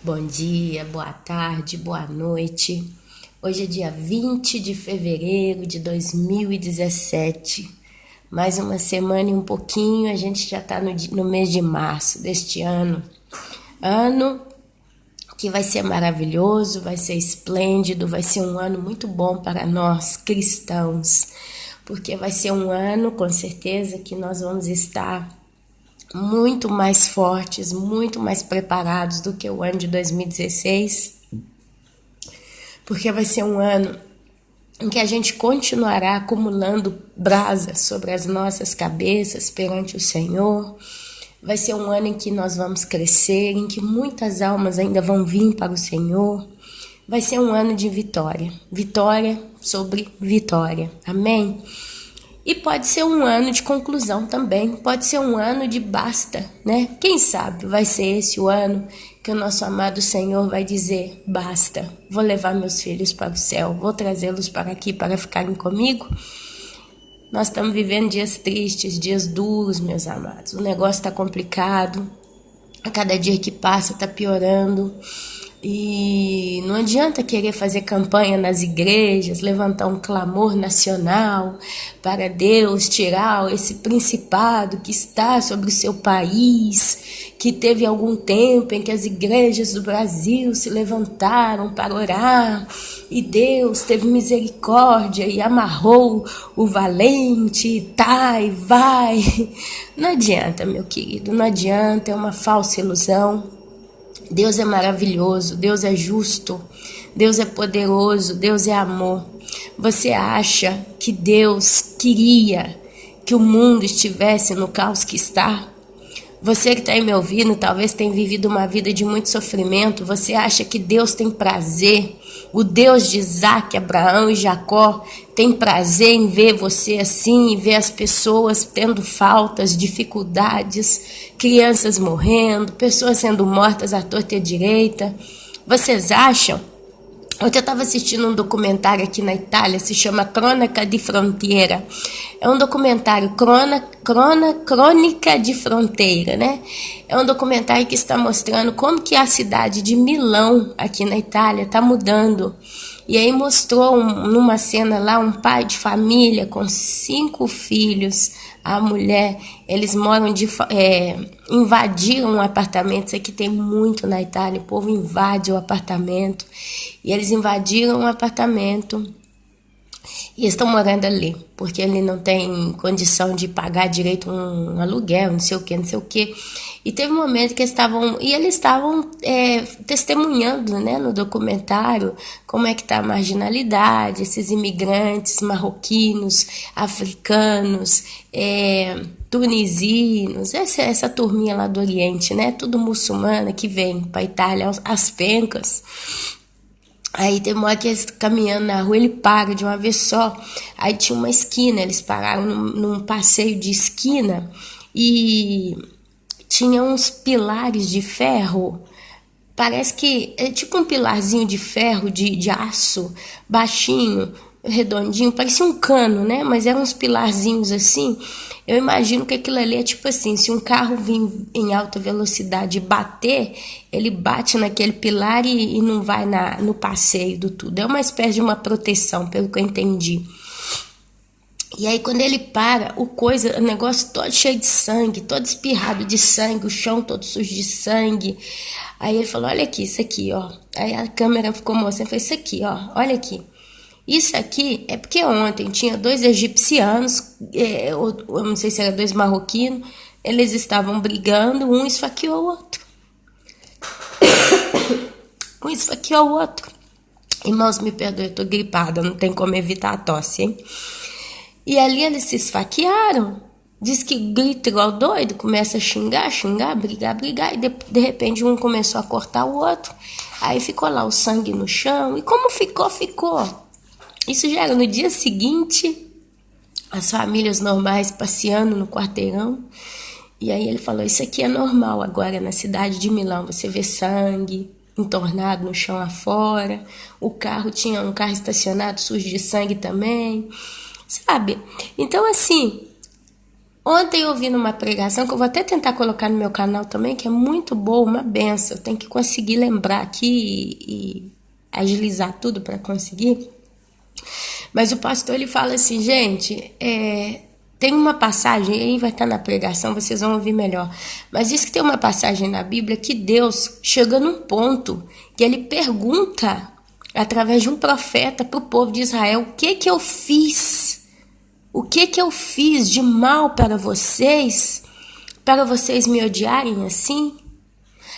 Bom dia, boa tarde, boa noite. Hoje é dia 20 de fevereiro de 2017. Mais uma semana e um pouquinho, a gente já está no mês de março deste ano. Ano que vai ser maravilhoso, vai ser esplêndido, vai ser um ano muito bom para nós cristãos. Porque vai ser um ano, com certeza, que nós vamos estar muito mais fortes, muito mais preparados do que o ano de 2016, porque vai ser um ano em que a gente continuará acumulando brasa sobre as nossas cabeças perante o Senhor. Vai ser um ano em que nós vamos crescer, em que muitas almas ainda vão vir para o Senhor. Vai ser um ano de vitória, vitória sobre vitória, amém? E pode ser um ano de conclusão também, pode ser um ano de basta, né? Quem sabe vai ser esse o ano que o nosso amado Senhor vai dizer, basta, vou levar meus filhos para o céu, vou trazê-los para aqui para ficarem comigo. Nós estamos vivendo dias tristes, dias duros, meus amados. O negócio está complicado, a cada dia que passa está piorando. E não adianta querer fazer campanha nas igrejas, levantar um clamor nacional para Deus tirar esse principado que está sobre o seu país, que teve algum tempo em que as igrejas do Brasil se levantaram para orar e Deus teve misericórdia e amarrou o valente e tá e vai. Não adianta, meu querido, não adianta, é uma falsa ilusão. Deus é maravilhoso, Deus é justo, Deus é poderoso, Deus é amor. Você acha que Deus queria que o mundo estivesse no caos que está? Você que está aí me ouvindo, talvez tenha vivido uma vida de muito sofrimento. Você acha que Deus tem prazer? O Deus de Isaac, Abraão e Jacó tem prazer em ver você assim, e ver as pessoas tendo faltas, dificuldades, crianças morrendo, pessoas sendo mortas à torta e à direita? Vocês acham? Ontem eu estava assistindo um documentário aqui na Itália, se chama Crônica di Frontiera. É um documentário, Crônica de Fronteira, né? É um documentário que está mostrando como que a cidade de Milão, aqui na Itália, está mudando. E aí mostrou numa cena lá um pai de família com 5 filhos, a mulher, eles moram invadiram um apartamento, isso aqui tem muito na Itália, o povo invade o apartamento, e eles invadiram um apartamento e estão morando ali, porque ele não tem condição de pagar direito um aluguel, não sei o que. E teve um momento que eles estavam testemunhando, né, no documentário, como é que está a marginalidade, esses imigrantes marroquinos, africanos, tunisinos, essa turminha lá do Oriente, né, tudo muçulmana que vem para a Itália às pencas. Aí tem uma hora que eles caminhando na rua, ele para de uma vez só. Aí tinha uma esquina, eles pararam num passeio de esquina e tinha uns pilares de ferro. Parece que é tipo um pilarzinho de ferro, de aço, baixinho, redondinho, parecia um cano, né? Mas eram uns pilarzinhos assim. Eu imagino que aquilo ali é tipo assim, se um carro vir em alta velocidade e bater, ele bate naquele pilar e não vai no passeio do tudo. É uma espécie de uma proteção, pelo que eu entendi. E aí quando ele para, o negócio todo cheio de sangue, todo espirrado de sangue, o chão todo sujo de sangue. Aí ele falou, olha aqui, isso aqui, ó. Aí a câmera ficou mostrando, falou, isso aqui, ó, olha aqui. Isso aqui é porque ontem tinha 2 egipcianos, eu não sei se eram 2 marroquinos, eles estavam brigando, um esfaqueou o outro. Um esfaqueou o outro. Irmãos, me perdoem, eu tô gripada, não tem como evitar a tosse, hein? E ali eles se esfaquearam. Diz que grita igual doido, começa a xingar, brigar. E de repente um começou a cortar o outro. Aí ficou lá o sangue no chão. E como ficou. Isso já era no dia seguinte, as famílias normais passeando no quarteirão. E aí ele falou, isso aqui é normal agora na cidade de Milão. Você vê sangue entornado no chão afora. Tinha um carro estacionado sujo de sangue também. Sabe? Então assim, Ontem eu ouvi numa pregação, que eu vou até tentar colocar no meu canal também, que é muito boa, uma benção. Eu tenho que conseguir lembrar aqui e agilizar tudo para conseguir. Mas o pastor, ele fala assim, gente, tem uma passagem, aí vai estar na pregação, vocês vão ouvir melhor. Mas diz que tem uma passagem na Bíblia que Deus chega num ponto que ele pergunta, através de um profeta, para o povo de Israel, o que eu fiz? O que eu fiz de mal para vocês me odiarem assim?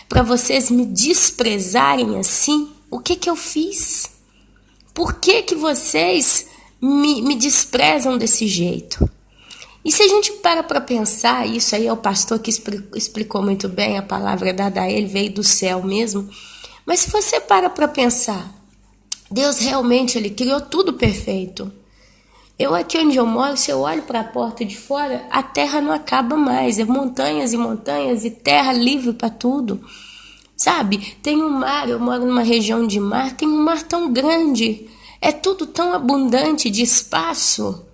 Para vocês me desprezarem assim? O que eu fiz? Por que vocês me desprezam desse jeito? E se a gente para pensar, isso aí é o pastor que explicou muito bem, a palavra dada a ele veio do céu mesmo, mas se você para pensar, Deus realmente, ele criou tudo perfeito. Eu aqui onde eu moro, se eu olho para a porta de fora, a terra não acaba mais, é montanhas e montanhas e terra livre para tudo. Sabe, tem um mar, eu moro numa região de mar, tem um mar tão grande, é tudo tão abundante de espaço.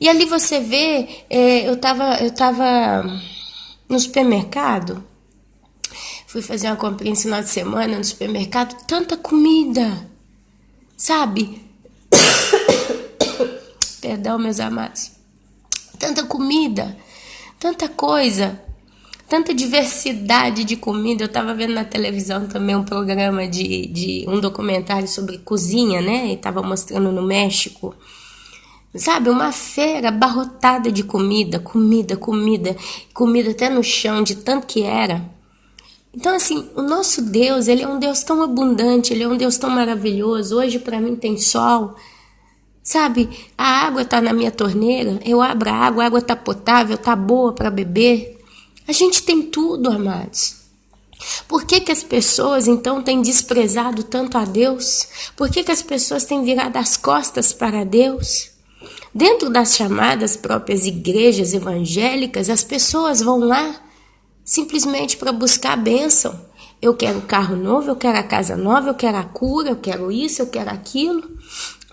E ali você vê, eu tava no supermercado, fui fazer uma comprinha esse final de semana no supermercado, tanta comida, sabe? Perdão, meus amados. Tanta comida, tanta coisa, tanta diversidade de comida. Eu estava vendo na televisão também um programa de um documentário sobre cozinha, né? E estava mostrando no México. Sabe, uma feira abarrotada de comida até no chão, de tanto que era. Então, assim, o nosso Deus, ele é um Deus tão abundante, ele é um Deus tão maravilhoso. Hoje, para mim, tem sol. Sabe, a água está na minha torneira, eu abro a água está potável, está boa para beber. A gente tem tudo, amados. Por que as pessoas, então, têm desprezado tanto a Deus? Por que as pessoas têm virado as costas para Deus? Dentro das chamadas próprias igrejas evangélicas, as pessoas vão lá simplesmente para buscar a bênção. Eu quero carro novo, eu quero a casa nova, eu quero a cura, eu quero isso, eu quero aquilo.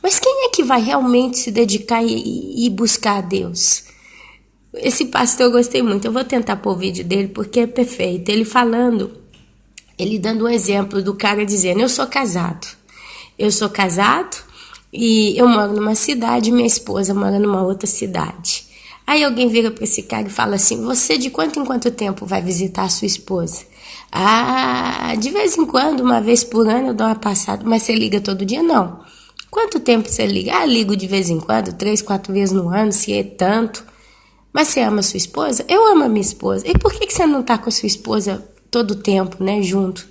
Mas quem é que vai realmente se dedicar e buscar a Deus? Esse pastor eu gostei muito. Eu vou tentar pôr o vídeo dele porque é perfeito. Ele falando, ele dando um exemplo do cara dizendo, eu sou casado e eu moro numa cidade e minha esposa mora numa outra cidade. Aí alguém vira para esse cara e fala assim, você de quanto em quanto tempo vai visitar a sua esposa? Ah, de vez em quando, uma vez por ano eu dou uma passada, mas você liga todo dia? Não. Quanto tempo você liga? Ah, ligo de vez em quando, 3, 4 vezes no ano, se é tanto. Mas você ama a sua esposa? Eu amo a minha esposa. E por que você não tá com a sua esposa todo o tempo, né, junto?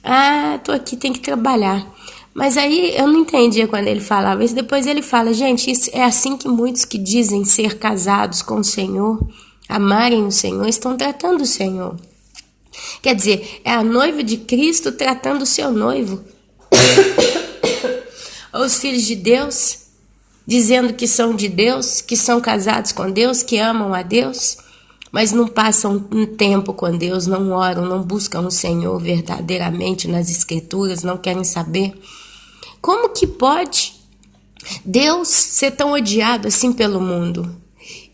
Ah, tô aqui, tem que trabalhar. Mas aí eu não entendia quando ele falava isso. Depois ele fala, gente, isso é assim que muitos que dizem ser casados com o Senhor, amarem o Senhor, estão tratando o Senhor. Quer dizer, é a noiva de Cristo tratando o seu noivo. Os filhos de Deus, dizendo que são de Deus, que são casados com Deus, que amam a Deus, mas não passam um tempo com Deus, não oram, não buscam o Senhor verdadeiramente nas Escrituras, não querem saber. Como que pode Deus ser tão odiado assim pelo mundo?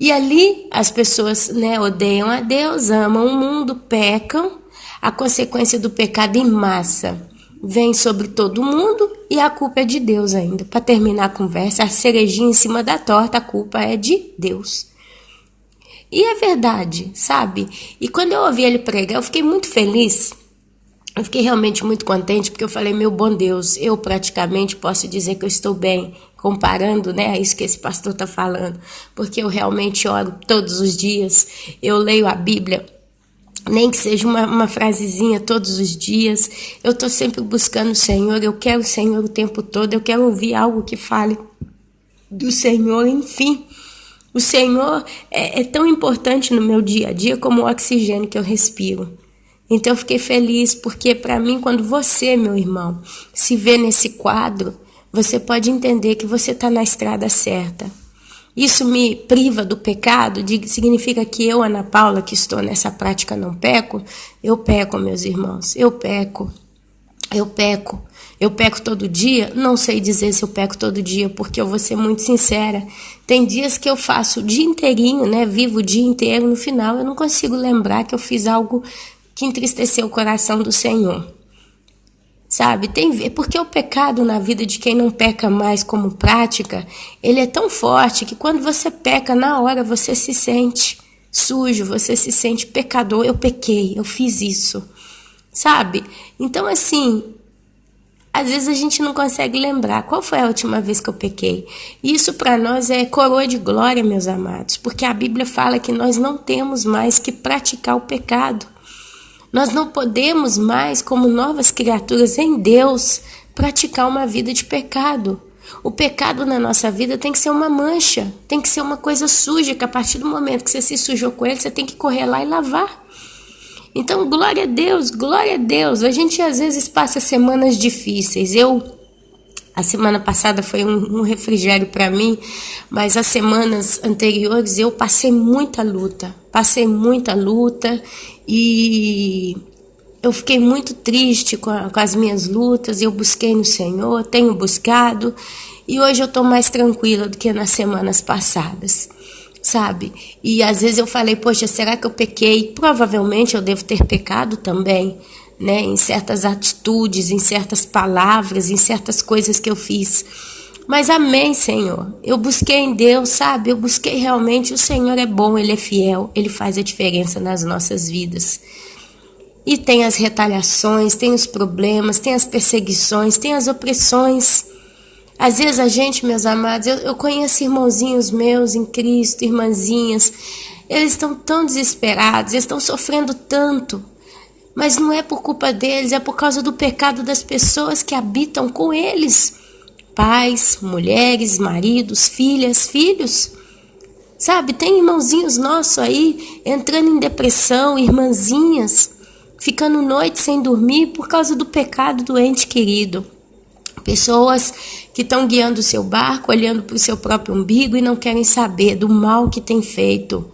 E ali as pessoas, né, odeiam a Deus, amam o mundo, pecam, a consequência do pecado em massa vem sobre todo mundo e a culpa é de Deus ainda. Para terminar a conversa, a cerejinha em cima da torta, a culpa é de Deus. E é verdade, sabe? E quando eu ouvi ele pregar, eu fiquei muito feliz. Eu fiquei realmente muito contente, porque eu falei, meu bom Deus, eu praticamente posso dizer que eu estou bem, comparando, né, a isso que esse pastor está falando. Porque eu realmente oro todos os dias, eu leio a Bíblia, nem que seja uma frasezinha todos os dias, eu estou sempre buscando o Senhor, eu quero o Senhor o tempo todo, eu quero ouvir algo que fale do Senhor, enfim. O Senhor é tão importante no meu dia a dia como o oxigênio que eu respiro. Então eu fiquei feliz, porque para mim, quando você, meu irmão, se vê nesse quadro, você pode entender que você está na estrada certa. Isso me priva do pecado? Significa que eu, Ana Paula, que estou nessa prática, não peco? Eu peco, meus irmãos, eu peco. Eu peco. Eu peco todo dia? Não sei dizer se eu peco todo dia, porque eu vou ser muito sincera. Tem dias que eu faço o dia inteirinho, né? Vivo o dia inteiro, no final eu não consigo lembrar que eu fiz algo que entristeceu o coração do Senhor. Sabe? Porque o pecado na vida de quem não peca mais como prática, ele é tão forte que quando você peca, na hora você se sente sujo, você se sente pecador. Eu pequei, eu fiz isso. Sabe? Então, assim, às vezes a gente não consegue lembrar qual foi a última vez que eu pequei. Isso para nós é coroa de glória, meus amados, porque a Bíblia fala que nós não temos mais que praticar o pecado. Nós não podemos mais, como novas criaturas em Deus, praticar uma vida de pecado. O pecado na nossa vida tem que ser uma mancha, tem que ser uma coisa suja, que a partir do momento que você se sujou com ele, você tem que correr lá e lavar. Então, glória a Deus, glória a Deus. A gente às vezes passa semanas difíceis. A semana passada foi um refrigério para mim, mas as semanas anteriores eu passei muita luta e eu fiquei muito triste com as minhas lutas. Eu busquei no Senhor, tenho buscado, e hoje eu estou mais tranquila do que nas semanas passadas, sabe? E às vezes eu falei, poxa, será que eu pequei? Provavelmente eu devo ter pecado também, né? Em certas atitudes, em certas palavras, em certas coisas que eu fiz. Mas amém, Senhor. Eu busquei em Deus, sabe? Eu busquei realmente. O Senhor é bom, Ele é fiel, Ele faz a diferença nas nossas vidas. E tem as retaliações, tem os problemas, tem as perseguições, tem as opressões. Às vezes a gente, meus amados, eu conheço irmãozinhos meus em Cristo, irmãzinhas, eles estão tão desesperados, eles estão sofrendo tanto, mas não é por culpa deles, é por causa do pecado das pessoas que habitam com eles. Pais, mulheres, maridos, filhas, filhos. Sabe, tem irmãozinhos nossos aí entrando em depressão, irmãzinhas, ficando noite sem dormir por causa do pecado do ente querido. Pessoas que estão guiando o seu barco, olhando para o seu próprio umbigo e não querem saber do mal que tem feito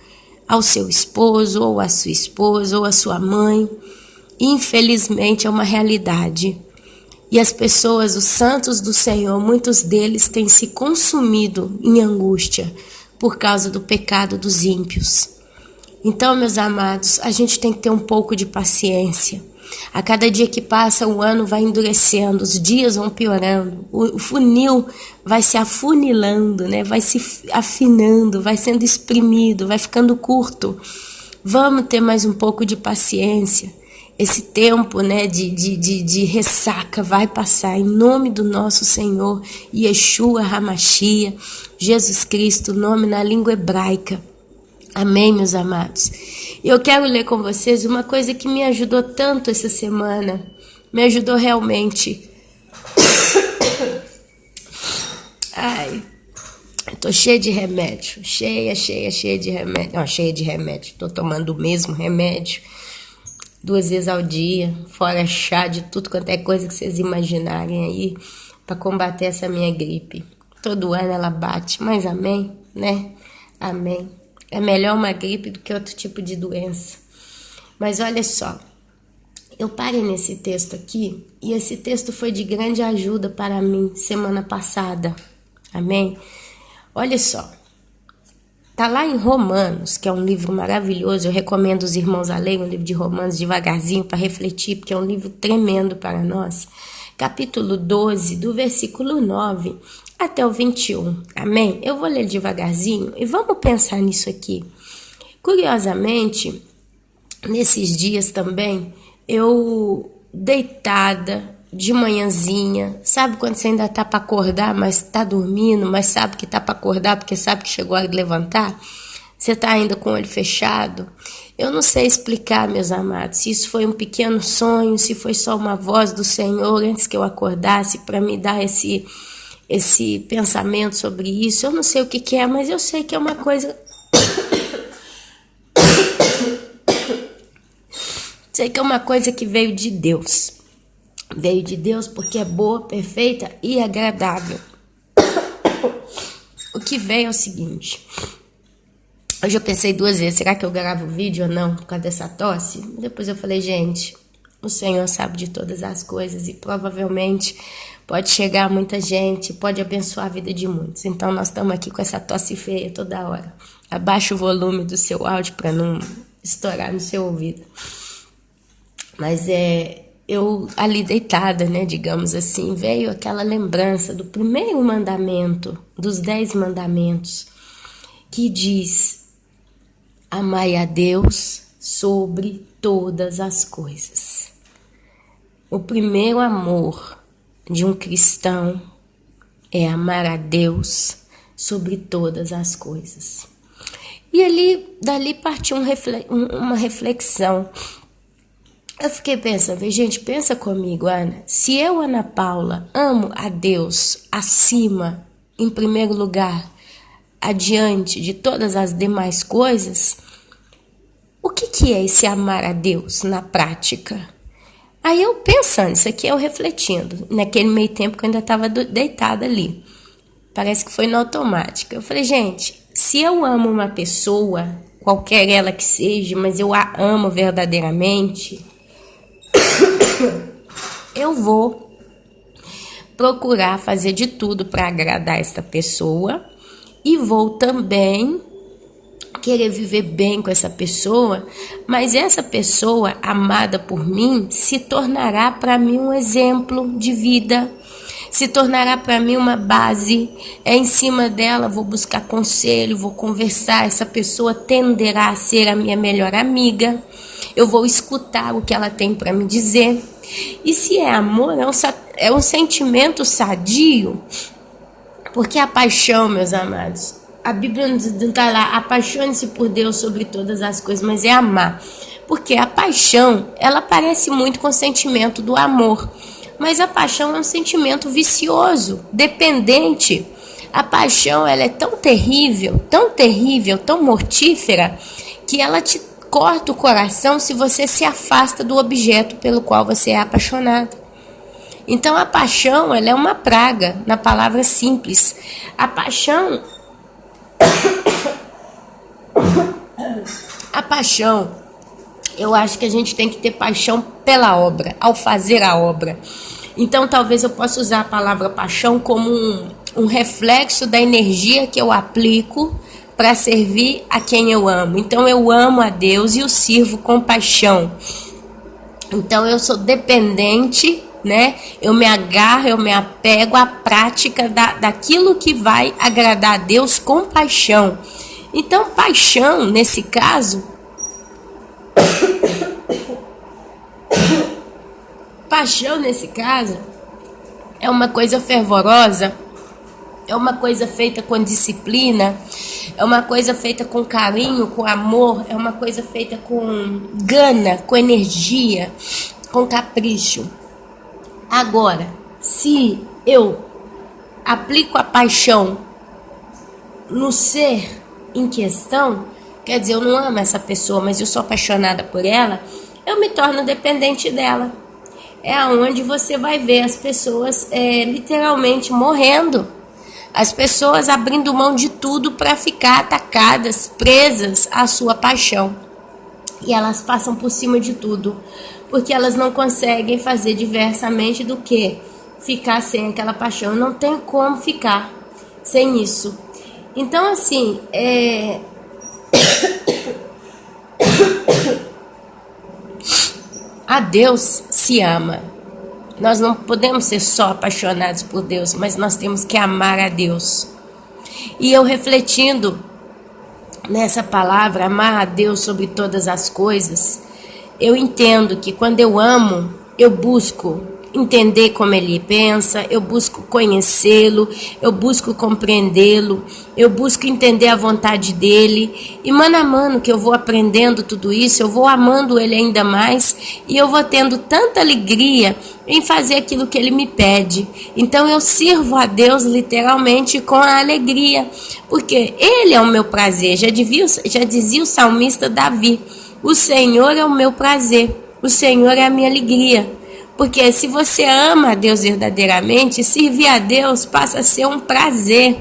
ao seu esposo, ou à sua esposa, ou à sua mãe. Infelizmente é uma realidade. E as pessoas, os santos do Senhor, muitos deles têm se consumido em angústia por causa do pecado dos ímpios. Então, meus amados, a gente tem que ter um pouco de paciência. A cada dia que passa, o ano vai endurecendo, os dias vão piorando, o funil vai se afunilando, né? Vai se afinando, vai sendo espremido, vai ficando curto. Vamos ter mais um pouco de paciência. Esse tempo, né, de ressaca vai passar em nome do nosso Senhor Yeshua HaMashiach, Jesus Cristo, nome na língua hebraica. Amém, meus amados? Eu quero ler com vocês uma coisa que me ajudou tanto essa semana. Me ajudou realmente. Ai, eu tô cheia de remédio. Cheia de remédio. Não, cheia de remédio. Tô tomando o mesmo remédio 2 vezes ao dia. Fora chá de tudo quanto é coisa que vocês imaginarem aí. Pra combater essa minha gripe. Todo ano ela bate. Mas amém, né? Amém. É melhor uma gripe do que outro tipo de doença. Mas olha só, eu parei nesse texto aqui, e esse texto foi de grande ajuda para mim semana passada. Amém? Olha só, tá lá em Romanos, que é um livro maravilhoso, eu recomendo os irmãos a lerem o livro de Romanos devagarzinho para refletir, porque é um livro tremendo para nós. Capítulo 12, do versículo 9 até o 21, amém? Eu vou ler devagarzinho e vamos pensar nisso aqui. Curiosamente, nesses dias também, eu deitada de manhãzinha, sabe quando você ainda tá para acordar, mas tá dormindo, mas sabe que tá para acordar porque sabe que chegou a hora de levantar? Você tá ainda com o olho fechado? Eu não sei explicar, meus amados, se isso foi um pequeno sonho, se foi só uma voz do Senhor antes que eu acordasse para me dar esse pensamento sobre isso. Eu não sei o que é, mas eu sei que é uma coisa... sei que é uma coisa que veio de Deus. Veio de Deus porque é boa, perfeita e agradável. O que veio é o seguinte. Hoje eu pensei 2 vezes, será que eu gravo o vídeo ou não por causa dessa tosse? Depois eu falei, gente, O Senhor sabe de todas as coisas e provavelmente pode chegar a muita gente, pode abençoar a vida de muitos. Então nós estamos aqui com essa tosse feia toda hora. Abaixa o volume do seu áudio para não estourar no seu ouvido. Mas eu ali deitada, né, digamos assim, veio aquela lembrança do primeiro mandamento, dos 10 mandamentos, que diz: amai a Deus sobre todas as coisas. O primeiro amor de um cristão é amar a Deus sobre todas as coisas. E dali partiu uma reflexão. Eu fiquei pensando, gente, pensa comigo, Ana, se eu, Ana Paula, amo a Deus acima, em primeiro lugar, adiante de todas as demais coisas, o que é esse amar a Deus na prática? Aí eu pensando, isso aqui eu refletindo, naquele meio tempo que eu ainda estava deitada ali. Parece que foi no automático. Eu falei, gente, se eu amo uma pessoa, qualquer ela que seja, mas eu a amo verdadeiramente, eu vou procurar fazer de tudo para agradar essa pessoa e vou também querer viver bem com essa pessoa, mas essa pessoa amada por mim se tornará para mim um exemplo de vida, se tornará para mim uma base. Em cima dela vou buscar conselho, vou conversar, essa pessoa tenderá a ser a minha melhor amiga, eu vou escutar o que ela tem para me dizer. E se é amor, é um sentimento sadio, porque a paixão, meus amados, a Bíblia não está lá, apaixone-se por Deus sobre todas as coisas, mas é amar. Porque a paixão, ela parece muito com o sentimento do amor. Mas a paixão é um sentimento vicioso, dependente. A paixão, ela é tão terrível, tão mortífera, que ela te corta o coração se você se afasta do objeto pelo qual você é apaixonado. Então a paixão, ela é uma praga, na palavra simples. A paixão, eu acho que a gente tem que ter paixão pela obra, ao fazer a obra. Então talvez eu possa usar a palavra paixão como um reflexo da energia que eu aplico para servir a quem eu amo. Então eu amo a Deus e o sirvo com paixão. Então eu sou dependente, né? Eu me agarro, eu me apego à prática daquilo que vai agradar a Deus com paixão. Então paixão, nesse caso, é uma coisa fervorosa, é uma coisa feita com disciplina, é uma coisa feita com carinho, com amor, é uma coisa feita com gana, com energia, com capricho. Agora, se eu aplico a paixão no ser em questão, quer dizer, eu não amo essa pessoa, mas eu sou apaixonada por ela, eu me torno dependente dela. É aonde você vai ver as pessoas literalmente morrendo. As pessoas abrindo mão de tudo para ficar atacadas, presas à sua paixão. E elas passam por cima de tudo, porque elas não conseguem fazer diversamente do que ficar sem aquela paixão. Não tem como ficar sem isso. Então, assim, a Deus se ama. Nós não podemos ser só apaixonados por Deus, mas nós temos que amar a Deus. E eu refletindo nessa palavra, amar a Deus sobre todas as coisas, eu entendo que quando eu amo, eu busco entender como ele pensa, eu busco conhecê-lo, eu busco compreendê-lo, eu busco entender a vontade dele, e mano a mano que eu vou aprendendo tudo isso, eu vou amando ele ainda mais, e eu vou tendo tanta alegria em fazer aquilo que ele me pede. Então eu sirvo a Deus literalmente com a alegria, porque ele é o meu prazer. Já dizia o salmista Davi: o Senhor é o meu prazer, o Senhor é a minha alegria. Porque se você ama a Deus verdadeiramente, servir a Deus passa a ser um prazer,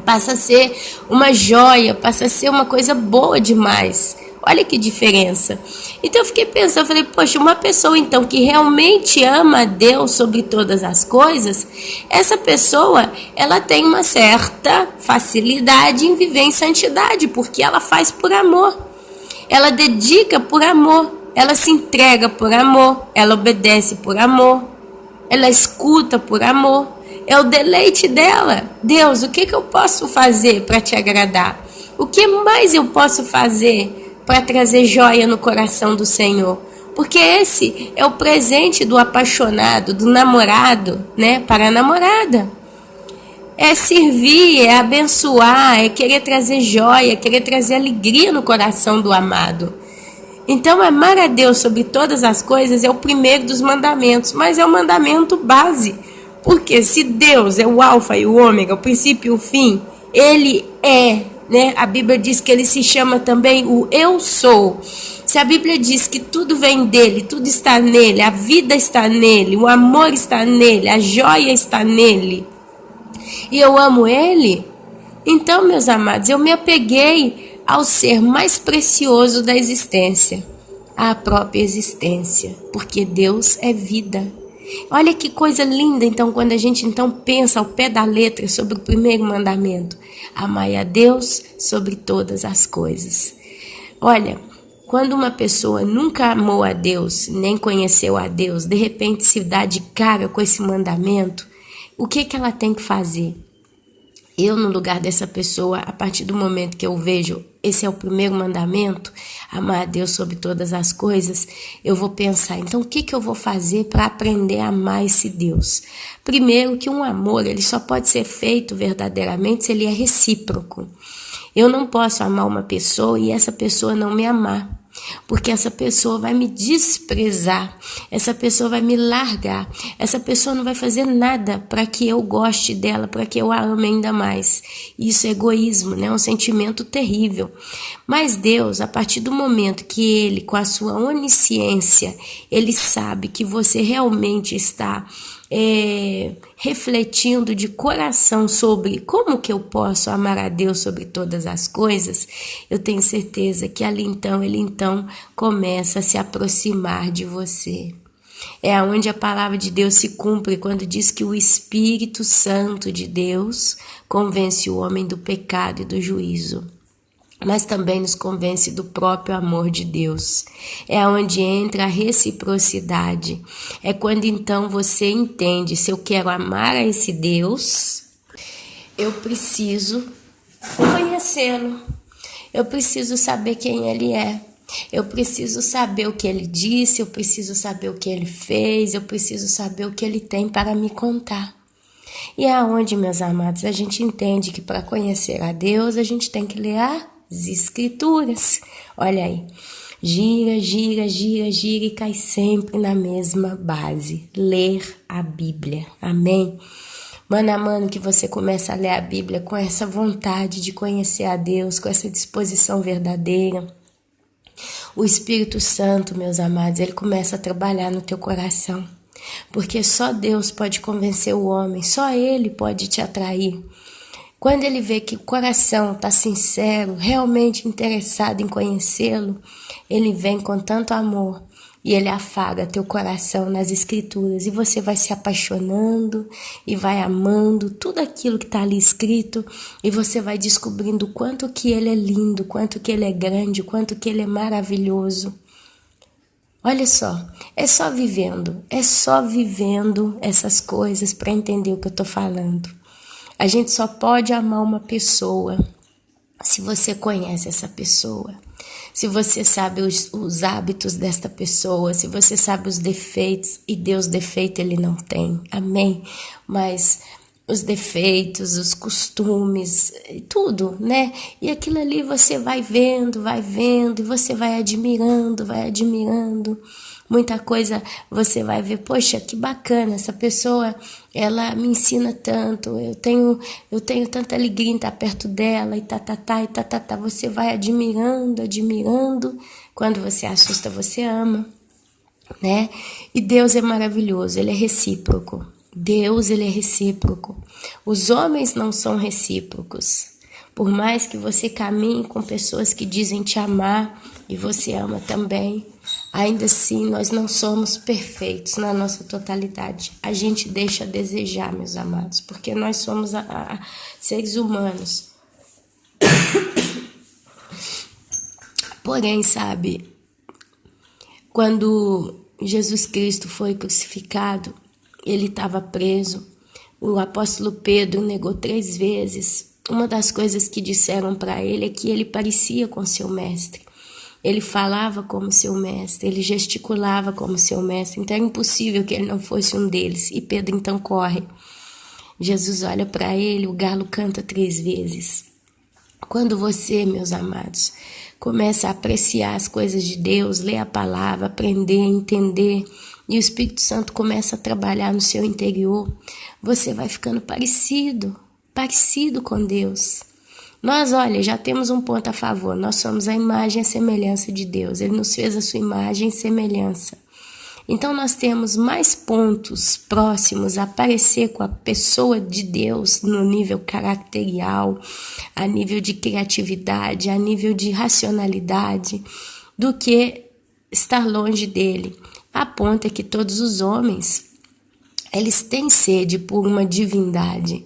passa a ser uma joia, passa a ser uma coisa boa demais. Olha que diferença. Então eu fiquei pensando, falei, poxa, uma pessoa então que realmente ama a Deus sobre todas as coisas, essa pessoa, ela tem uma certa facilidade em viver em santidade, porque ela faz por amor. Ela dedica por amor, ela se entrega por amor, ela obedece por amor, ela escuta por amor. É o deleite dela. Deus, o que eu posso fazer para te agradar? O que mais eu posso fazer para trazer joia no coração do Senhor? Porque esse é o presente do apaixonado, do namorado, né, para a namorada. É servir, é abençoar, é querer trazer joia, é querer trazer alegria no coração do amado. Então, amar a Deus sobre todas as coisas é o primeiro dos mandamentos, mas é o mandamento base. Porque se Deus é o alfa e o ômega, o princípio e o fim, Ele é, né? A Bíblia diz que Ele se chama também o Eu Sou. Se a Bíblia diz que tudo vem dEle, tudo está nele, a vida está nele, o amor está nele, a joia está nele, e eu amo Ele, então, meus amados, eu me apeguei ao ser mais precioso da existência, à própria existência, porque Deus é vida. Olha que coisa linda, então, quando a gente então pensa ao pé da letra sobre o primeiro mandamento: amai a Deus sobre todas as coisas. Olha, quando uma pessoa nunca amou a Deus, nem conheceu a Deus, de repente se dá de cara com esse mandamento, o que ela tem que fazer? Eu, no lugar dessa pessoa, a partir do momento que eu vejo esse é o primeiro mandamento, amar a Deus sobre todas as coisas, eu vou pensar, então o que eu vou fazer para aprender a amar esse Deus? Primeiro que um amor, ele só pode ser feito verdadeiramente se ele é recíproco. Eu não posso amar uma pessoa e essa pessoa não me amar, porque essa pessoa vai me desprezar, essa pessoa vai me largar, essa pessoa não vai fazer nada para que eu goste dela, para que eu a ame ainda mais. Isso é egoísmo, né? É um sentimento terrível. Mas Deus, a partir do momento que Ele, com a sua onisciência, Ele sabe que você realmente está refletindo de coração sobre como que eu posso amar a Deus sobre todas as coisas, eu tenho certeza que ali então, ele então começa a se aproximar de você. É onde a palavra de Deus se cumpre quando diz que o Espírito Santo de Deus convence o homem do pecado e do juízo, mas também nos convence do próprio amor de Deus. É onde entra a reciprocidade. É quando então você entende, se eu quero amar a esse Deus, eu preciso conhecê-lo. Eu preciso saber quem Ele é. Eu preciso saber o que Ele disse, eu preciso saber o que Ele fez, eu preciso saber o que Ele tem para me contar. E é onde, meus amados, a gente entende que para conhecer a Deus, a gente tem que ler as Escrituras. Olha aí, gira, gira, gira, gira e cai sempre na mesma base, ler a Bíblia, amém? Mano a mano que você começa a ler a Bíblia com essa vontade de conhecer a Deus, com essa disposição verdadeira, o Espírito Santo, meus amados, ele começa a trabalhar no teu coração, porque só Deus pode convencer o homem, só Ele pode te atrair. Quando ele vê que o coração está sincero, realmente interessado em conhecê-lo, ele vem com tanto amor e ele afaga teu coração nas Escrituras e você vai se apaixonando e vai amando tudo aquilo que está ali escrito e você vai descobrindo o quanto que ele é lindo, quanto que ele é grande, quanto que ele é maravilhoso. Olha só, é só vivendo essas coisas para entender o que eu estou falando. A gente só pode amar uma pessoa se você conhece essa pessoa, se você sabe os hábitos desta pessoa, se você sabe os defeitos, e Deus defeito ele não tem, amém? Mas os defeitos, os costumes, tudo, né? E aquilo ali você vai vendo, e você vai admirando. Muita coisa você vai ver, poxa, que bacana, essa pessoa, ela me ensina tanto, eu tenho tanta alegria em estar perto dela, e tá. Você vai admirando, quando você assusta, você ama, né? E Deus é maravilhoso, Ele é recíproco. Deus, Ele é recíproco. Os homens não são recíprocos, Por mais que você caminhe com pessoas que dizem te amar e você ama também, ainda assim nós não somos perfeitos na nossa totalidade. A gente deixa a desejar, meus amados, porque nós somos seres humanos. Porém, sabe, quando Jesus Cristo foi crucificado, ele estava preso. O apóstolo Pedro negou 3 vezes. Uma das coisas que disseram para ele é que ele parecia com seu mestre. Ele falava como seu mestre, ele gesticulava como seu mestre. Então é impossível que ele não fosse um deles. E Pedro então corre. Jesus olha para ele, o galo canta 3 vezes. Quando você, meus amados, começa a apreciar as coisas de Deus, ler a palavra, aprender, entender, e o Espírito Santo começa a trabalhar no seu interior, você vai ficando parecido com Deus. Nós, olha, já temos um ponto a favor, nós somos a imagem e a semelhança de Deus, Ele nos fez a sua imagem e semelhança. Então nós temos mais pontos próximos a parecer com a pessoa de Deus no nível caracterial, a nível de criatividade, a nível de racionalidade, do que estar longe dele. A ponto é que todos os homens, eles têm sede por uma divindade.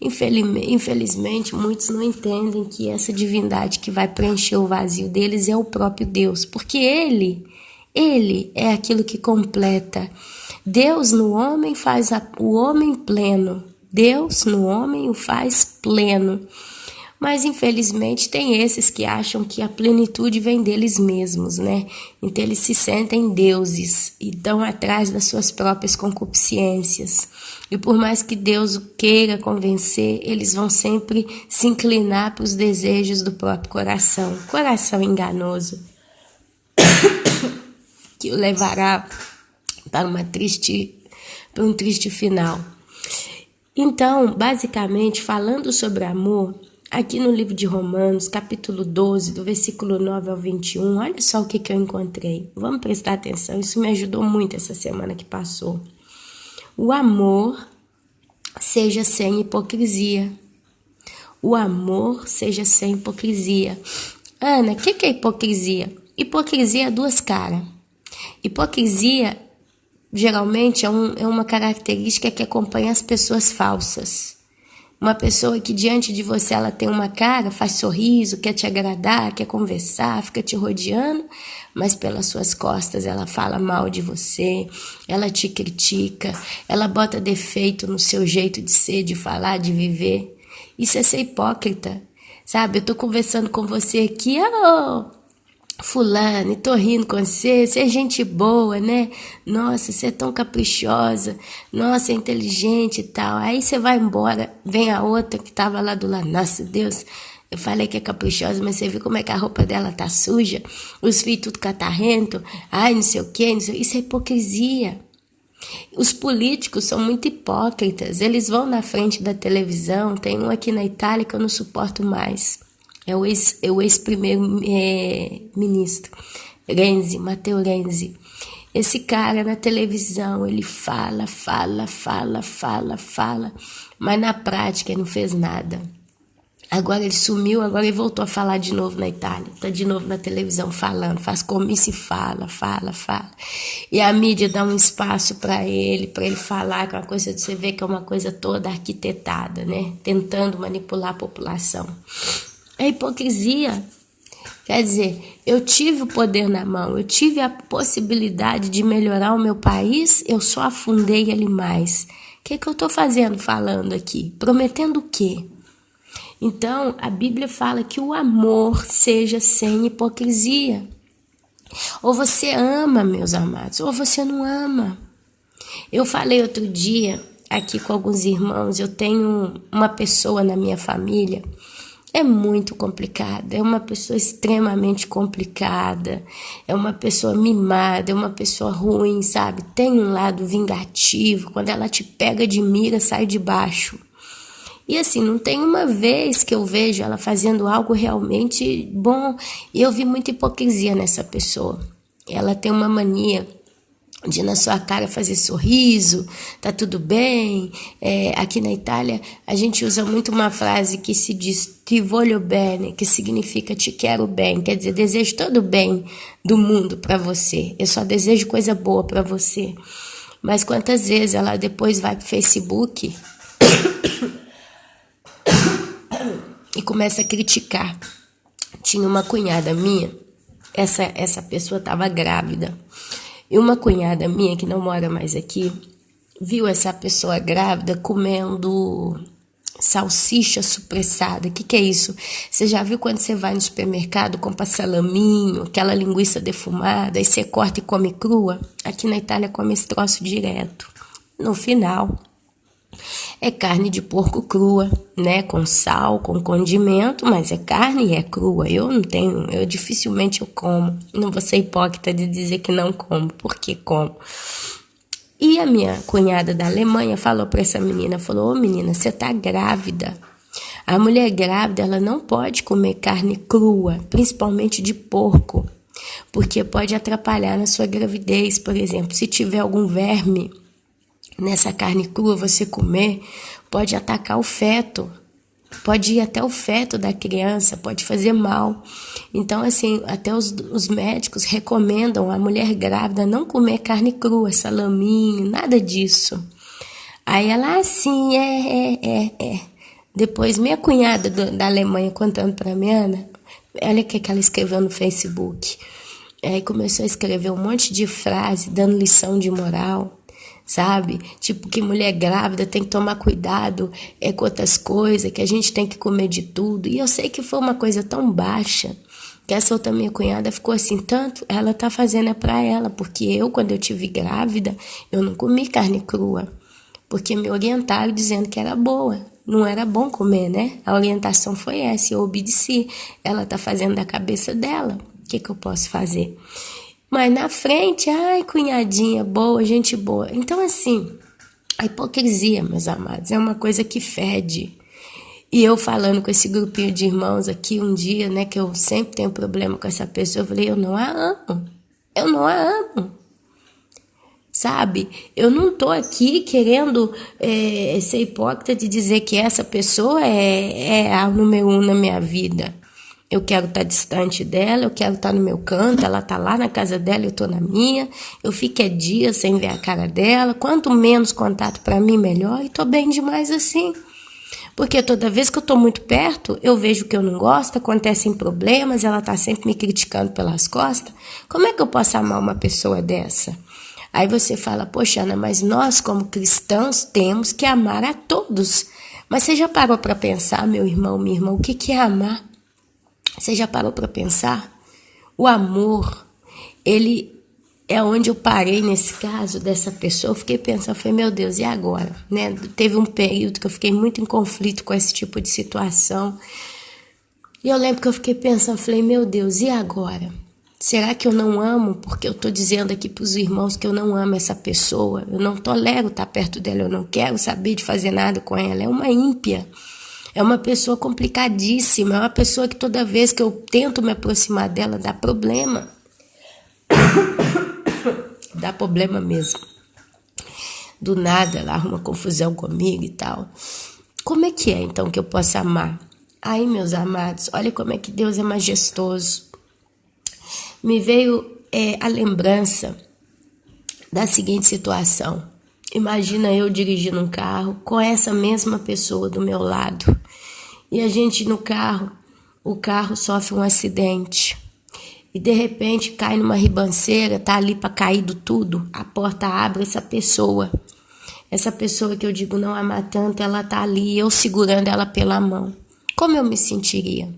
Infelizmente, muitos não entendem que essa divindade que vai preencher o vazio deles é o próprio Deus, porque Ele é aquilo que completa. Deus no homem faz o homem pleno. Deus no homem o faz pleno. Mas infelizmente tem esses que acham que a plenitude vem deles mesmos, né? Então eles se sentem deuses e estão atrás das suas próprias concupiscências. E por mais que Deus o queira convencer, eles vão sempre se inclinar para os desejos do próprio coração. Coração enganoso, que o levará para um triste final. Então, basicamente, falando sobre amor, aqui no livro de Romanos, capítulo 12, do versículo 9 ao 21, olha só o que eu encontrei. Vamos prestar atenção, isso me ajudou muito essa semana que passou. O amor seja sem hipocrisia. O amor seja sem hipocrisia. Ana, o que é hipocrisia? Hipocrisia é 2 caras. Hipocrisia, geralmente, é uma característica que acompanha as pessoas falsas. Uma pessoa que diante de você ela tem uma cara, faz sorriso, quer te agradar, quer conversar, fica te rodeando, mas pelas suas costas ela fala mal de você, ela te critica, ela bota defeito no seu jeito de ser, de falar, de viver. Isso é ser hipócrita, sabe? Eu tô conversando com você aqui, fulano, tô rindo com você, você é gente boa, né? Nossa, você é tão caprichosa, nossa, é inteligente e tal. Aí você vai embora, vem a outra que tava lá do lado, nossa, Deus, eu falei que é caprichosa, mas você viu como é que a roupa dela tá suja, os filhos tudo catarrento, ai, não sei o quê, isso é hipocrisia. Os políticos são muito hipócritas, eles vão na frente da televisão, tem um aqui na Itália que eu não suporto mais. É o ex-primeiro-ministro, Renzi, Matteo Renzi. Esse cara na televisão, ele fala, mas na prática ele não fez nada. Agora ele sumiu, agora ele voltou a falar de novo na Itália. Está de novo na televisão falando, faz comício e fala. E a mídia dá um espaço para ele falar, que é uma coisa, você vê que é uma coisa toda arquitetada, né? Tentando manipular a população. É hipocrisia. Quer dizer, eu tive o poder na mão, eu tive a possibilidade de melhorar o meu país, eu só afundei ele mais. O que eu estou fazendo falando aqui? Prometendo o quê? Então, a Bíblia fala que o amor seja sem hipocrisia. Ou você ama, meus amados, ou você não ama. Eu falei outro dia aqui com alguns irmãos, eu tenho uma pessoa na minha família. É muito complicada, é uma pessoa extremamente complicada, é uma pessoa mimada, é uma pessoa ruim, sabe? Tem um lado vingativo, quando ela te pega de mira, sai de baixo. E assim, não tem uma vez que eu vejo ela fazendo algo realmente bom, e eu vi muita hipocrisia nessa pessoa. Ela tem uma mania de na sua cara fazer sorriso, tá tudo bem. Aqui na Itália a gente usa muito uma frase que se diz Ti voglio bene, que significa te quero bem, quer dizer, desejo todo o bem do mundo para você. Eu só desejo coisa boa para você. Mas quantas vezes ela depois vai pro Facebook e começa a criticar. Tinha uma cunhada minha, essa pessoa estava grávida. E uma cunhada minha, que não mora mais aqui, viu essa pessoa grávida comendo salsicha supressada. O que é isso? Você já viu quando você vai no supermercado, compra salaminho, aquela linguiça defumada, aí você corta e come crua? Aqui na Itália come esse troço direto. No final, é carne de porco crua, né? Com sal, com condimento, mas é carne e é crua. Eu dificilmente eu como. Não vou ser hipócrita de dizer que não como, porque como. E a minha cunhada da Alemanha falou para essa menina, falou, ô menina, você tá grávida. A mulher grávida, ela não pode comer carne crua, principalmente de porco, porque pode atrapalhar na sua gravidez. Por exemplo, se tiver algum verme nessa carne crua, você comer, pode atacar o feto. Pode ir até o feto da criança, pode fazer mal. Então, assim, até os médicos recomendam a mulher grávida não comer carne crua, salaminho, nada disso. Aí ela, assim, Depois, minha cunhada da Alemanha contando pra mim, Ana, olha o que ela escreveu no Facebook. Aí começou a escrever um monte de frase, dando lição de moral. Sabe? Tipo, que mulher grávida tem que tomar cuidado com outras coisas, que a gente tem que comer de tudo. E eu sei que foi uma coisa tão baixa, que essa outra minha cunhada ficou assim, tanto, ela tá fazendo pra ela, porque eu, quando eu tive grávida, eu não comi carne crua, porque me orientaram dizendo que era boa. Não era bom comer, né? A orientação foi essa, eu obedeci. Ela tá fazendo da cabeça dela. O que eu posso fazer? Mas na frente, ai, cunhadinha boa, gente boa. Então, assim, a hipocrisia, meus amados, é uma coisa que fede. E eu falando com esse grupinho de irmãos aqui um dia, né, que eu sempre tenho problema com essa pessoa, eu falei, eu não a amo. Eu não a amo. Sabe? Eu não tô aqui querendo ser hipócrita de dizer que essa pessoa é a número 1 na minha vida. Eu quero estar distante dela, eu quero estar no meu canto, ela está lá na casa dela, eu estou na minha. Eu fico dias sem ver a cara dela. Quanto menos contato para mim, melhor. E estou bem demais assim. Porque toda vez que eu estou muito perto, eu vejo que eu não gosto, acontecem problemas, ela está sempre me criticando pelas costas. Como é que eu posso amar uma pessoa dessa? Aí você fala, poxa, Ana, mas nós como cristãos temos que amar a todos. Mas você já parou para pensar, meu irmão, minha irmã, o que é amar? Você já parou para pensar? O amor, ele é onde eu parei nesse caso dessa pessoa. Eu fiquei pensando, falei, meu Deus, e agora? Né? Teve um período que eu fiquei muito em conflito com esse tipo de situação. E eu lembro que eu fiquei pensando, falei, meu Deus, e agora? Será que eu não amo? Porque eu estou dizendo aqui para os irmãos que eu não amo essa pessoa. Eu não tolero estar perto dela, eu não quero saber de fazer nada com ela. É uma ímpia. É uma pessoa complicadíssima, é uma pessoa que toda vez que eu tento me aproximar dela dá problema. Dá problema mesmo. Do nada ela arruma confusão comigo e tal. Como é que é então que eu posso amar? Aí, meus amados, olha como é que Deus é majestoso. Me veio a lembrança da seguinte situação. Imagina eu dirigindo um carro com essa mesma pessoa do meu lado. E a gente no carro, o carro sofre um acidente. E de repente cai numa ribanceira, tá ali para cair do tudo. A porta abre, essa pessoa que eu digo não amar tanto, ela tá ali, eu segurando ela pela mão. Como eu me sentiria?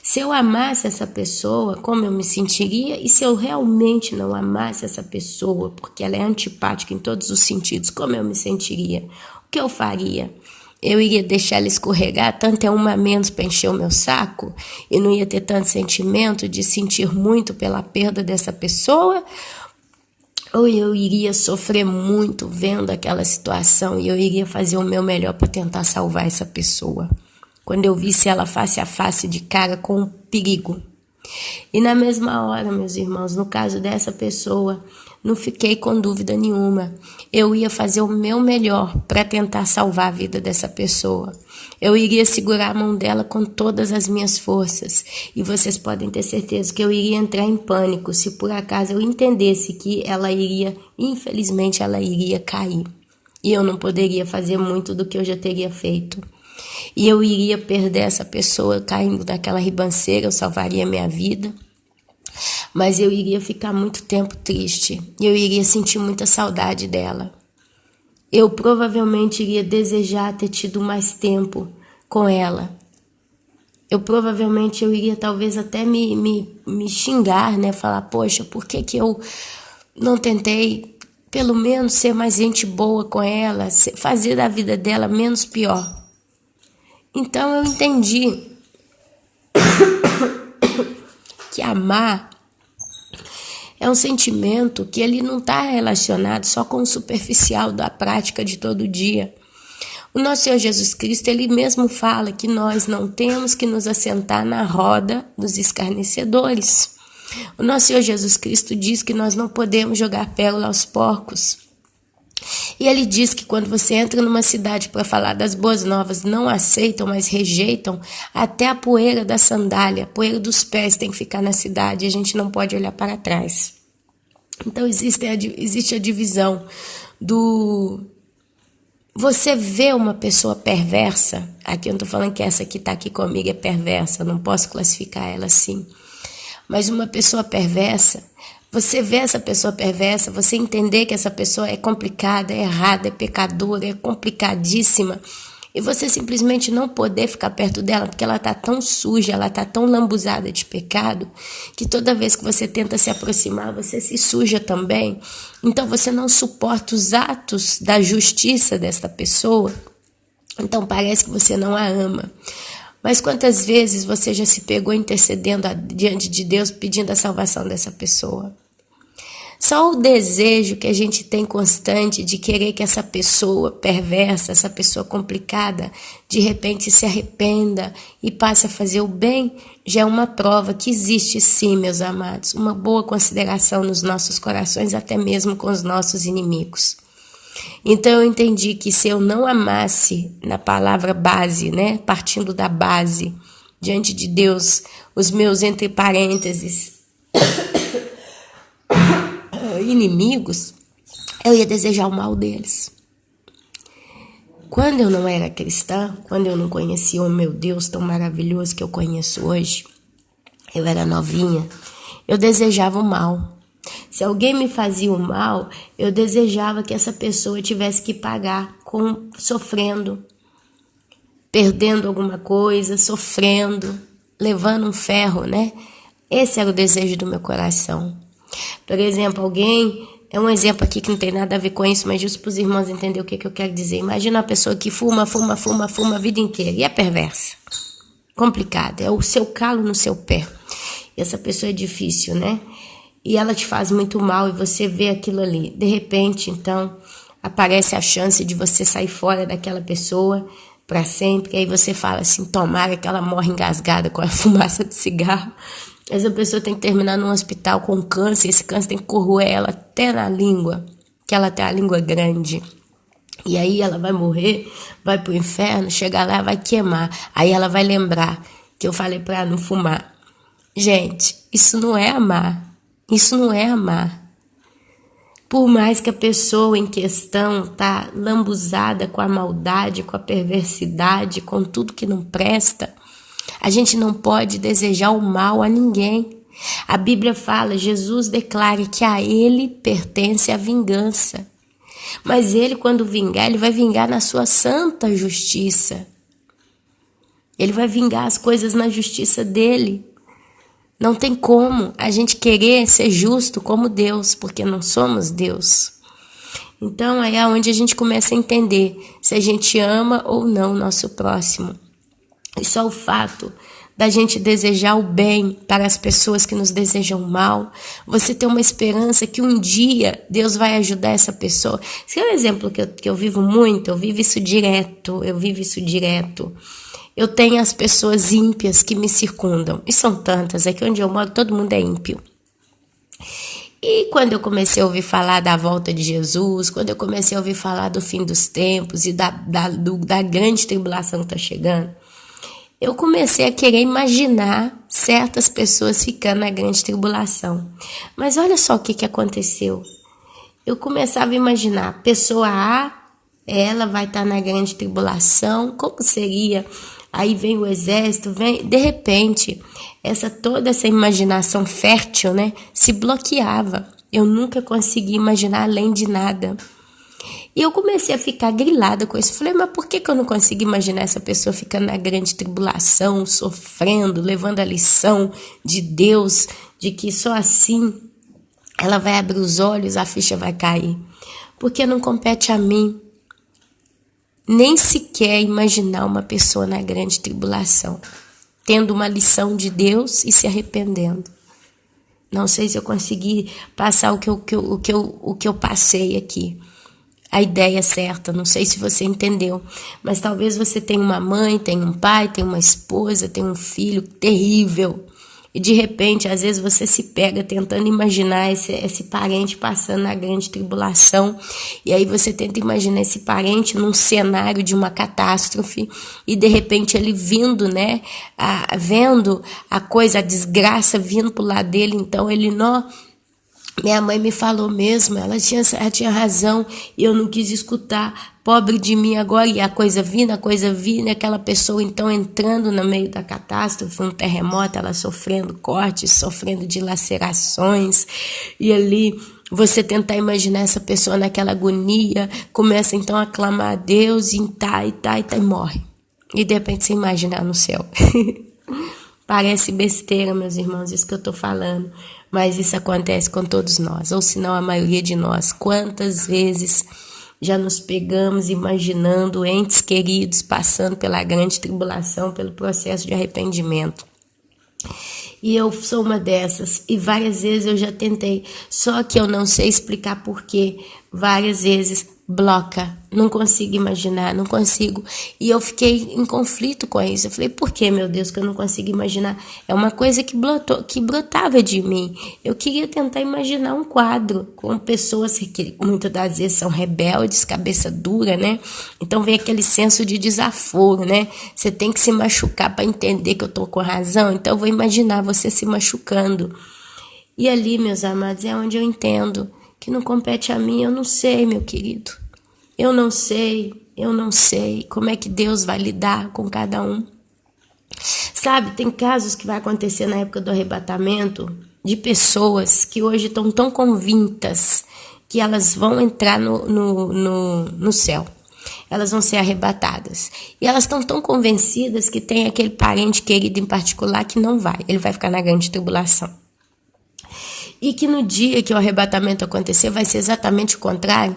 Se eu amasse essa pessoa, como eu me sentiria? E se eu realmente não amasse essa pessoa, porque ela é antipática em todos os sentidos, como eu me sentiria? O que eu faria? Eu iria deixar ela escorregar, tanto é uma a menos para encher o meu saco, e não ia ter tanto sentimento de sentir muito pela perda dessa pessoa? Ou eu iria sofrer muito vendo aquela situação e eu iria fazer o meu melhor para tentar salvar essa pessoa? Quando eu visse ela face a face de cara com o perigo. E na mesma hora, meus irmãos, no caso dessa pessoa, não fiquei com dúvida nenhuma. Eu ia fazer o meu melhor para tentar salvar a vida dessa pessoa. Eu iria segurar a mão dela com todas as minhas forças. E vocês podem ter certeza que eu iria entrar em pânico se por acaso eu entendesse que ela iria, infelizmente, ela iria cair. E eu não poderia fazer muito do que eu já teria feito. E eu iria perder essa pessoa caindo daquela ribanceira, eu salvaria minha vida. Mas eu iria ficar muito tempo triste. Eu iria sentir muita saudade dela. Eu provavelmente iria desejar ter tido mais tempo com ela. Eu iria talvez até me xingar, né? Falar, poxa, por que eu não tentei pelo menos ser mais gente boa com ela, fazer da vida dela menos pior. Então eu entendi que amar é um sentimento que ele não está relacionado só com o superficial da prática de todo dia. O nosso Senhor Jesus Cristo, ele mesmo fala que nós não temos que nos assentar na roda dos escarnecedores. O nosso Senhor Jesus Cristo diz que nós não podemos jogar pérola aos porcos. E ele diz que quando você entra numa cidade para falar das boas novas, não aceitam, mas rejeitam, até a poeira da sandália, a poeira dos pés tem que ficar na cidade, e a gente não pode olhar para trás. Então existe a divisão do... Você vê uma pessoa perversa, aqui eu não estou falando que essa que está aqui comigo é perversa, eu não posso classificar ela assim, mas uma pessoa perversa, você vê essa pessoa perversa, você entender que essa pessoa é complicada, é errada, é pecadora, é complicadíssima, e você simplesmente não poder ficar perto dela, porque ela está tão suja, ela está tão lambuzada de pecado, que toda vez que você tenta se aproximar, você se suja também. Então você não suporta os atos da justiça desta pessoa, então parece que você não a ama. Mas quantas vezes você já se pegou intercedendo diante de Deus, pedindo a salvação dessa pessoa? Só o desejo que a gente tem constante de querer que essa pessoa perversa, essa pessoa complicada, de repente se arrependa e passe a fazer o bem, já é uma prova que existe sim, meus amados, uma boa consideração nos nossos corações, até mesmo com os nossos inimigos. Então eu entendi que se eu não amasse, na palavra base, né, partindo da base, diante de Deus, os meus entre parênteses inimigos, eu ia desejar o mal deles. Quando eu não era cristã, quando eu não conhecia o meu Deus tão maravilhoso que eu conheço hoje, eu era novinha, eu desejava o mal. Se alguém me fazia o mal, eu desejava que essa pessoa tivesse que pagar, sofrendo, perdendo alguma coisa, sofrendo, levando um ferro, né? Esse era o desejo do meu coração. Por exemplo, alguém, é um exemplo aqui que não tem nada a ver com isso, mas justo para os irmãos entenderem o que eu quero dizer. Imagina uma pessoa que fuma a vida inteira e é perversa, complicada, é o seu calo no seu pé. E essa pessoa é difícil, né? E ela te faz muito mal e você vê aquilo ali. De repente, então, aparece a chance de você sair fora daquela pessoa para sempre. E aí você fala assim, tomara que ela morra engasgada com a fumaça de cigarro. Essa pessoa tem que terminar num hospital com câncer, esse câncer tem que corroer ela até na língua, que ela tem a língua grande. E aí ela vai morrer, vai pro inferno, chegar lá vai queimar. Aí ela vai lembrar que eu falei para ela não fumar. Gente, isso não é amar. Isso não é amar. Por mais que a pessoa em questão tá lambuzada com a maldade, com a perversidade, com tudo que não presta, a gente não pode desejar o mal a ninguém. A Bíblia fala, Jesus declara que a ele pertence a vingança. Mas ele, quando vingar, ele vai vingar na sua santa justiça. Ele vai vingar as coisas na justiça dele. Não tem como a gente querer ser justo como Deus, porque não somos Deus. Então, aí é onde a gente começa a entender se a gente ama ou não o nosso próximo. E só o fato da gente desejar o bem para as pessoas que nos desejam mal, você ter uma esperança que um dia Deus vai ajudar essa pessoa. Esse é um exemplo que eu vivo muito, eu vivo isso direto. Eu tenho as pessoas ímpias que me circundam, e são tantas, aqui onde eu moro todo mundo é ímpio. E quando eu comecei a ouvir falar da volta de Jesus, quando eu comecei a ouvir falar do fim dos tempos e da grande tribulação que está chegando, eu comecei a querer imaginar certas pessoas ficando na grande tribulação. Mas olha só o que aconteceu. Eu começava a imaginar, pessoa A, ela vai estar na grande tribulação, como seria? Aí vem o exército, de repente, toda essa imaginação fértil, né, se bloqueava. Eu nunca consegui imaginar além de nada. E eu comecei a ficar grilada com isso. Falei, mas por que eu não consigo imaginar essa pessoa ficando na grande tribulação, sofrendo, levando a lição de Deus, de que só assim ela vai abrir os olhos, a ficha vai cair? Porque não compete a mim nem sequer imaginar uma pessoa na grande tribulação, tendo uma lição de Deus e se arrependendo. Não sei se eu consegui passar o que eu passei aqui. A ideia certa, não sei se você entendeu, mas talvez você tenha uma mãe, tenha um pai, tenha uma esposa, tenha um filho terrível, e de repente, às vezes você se pega tentando imaginar esse parente passando na grande tribulação, e aí você tenta imaginar esse parente num cenário de uma catástrofe, e de repente ele vindo, né, vendo a coisa, a desgraça vindo pro lado dele, então ele não... Minha mãe me falou mesmo, ela tinha razão, e eu não quis escutar, pobre de mim agora, e a coisa vindo, aquela pessoa então entrando no meio da catástrofe, um terremoto, ela sofrendo cortes, sofrendo dilacerações, e ali você tentar imaginar essa pessoa naquela agonia, começa então a clamar a Deus, e morre. E de repente você imagina no céu. Parece besteira, meus irmãos, isso que eu estou falando, mas isso acontece com todos nós, ou se não a maioria de nós. Quantas vezes já nos pegamos imaginando entes queridos passando pela grande tribulação, pelo processo de arrependimento. E eu sou uma dessas, e várias vezes eu já tentei, só que eu não sei explicar por quê. Várias vezes bloca, não consigo imaginar, não consigo. E eu fiquei em conflito com isso. Eu falei, por que, meu Deus, que eu não consigo imaginar? É uma coisa que brotava de mim. Eu queria tentar imaginar um quadro com pessoas que muitas das vezes são rebeldes, cabeça dura, né? Então vem aquele senso de desaforo, né? Você tem que se machucar para entender que eu tô com razão. Então eu vou imaginar você se machucando. E ali, meus amados, é onde eu entendo que não compete a mim. Eu não sei, meu querido. Eu não sei como é que Deus vai lidar com cada um. Sabe, tem casos que vai acontecer na época do arrebatamento de pessoas que hoje estão tão convictas que elas vão entrar no céu. Elas vão ser arrebatadas. E elas estão tão convencidas que tem aquele parente querido em particular que não vai. Ele vai ficar na grande tribulação. E que no dia que o arrebatamento acontecer vai ser exatamente o contrário.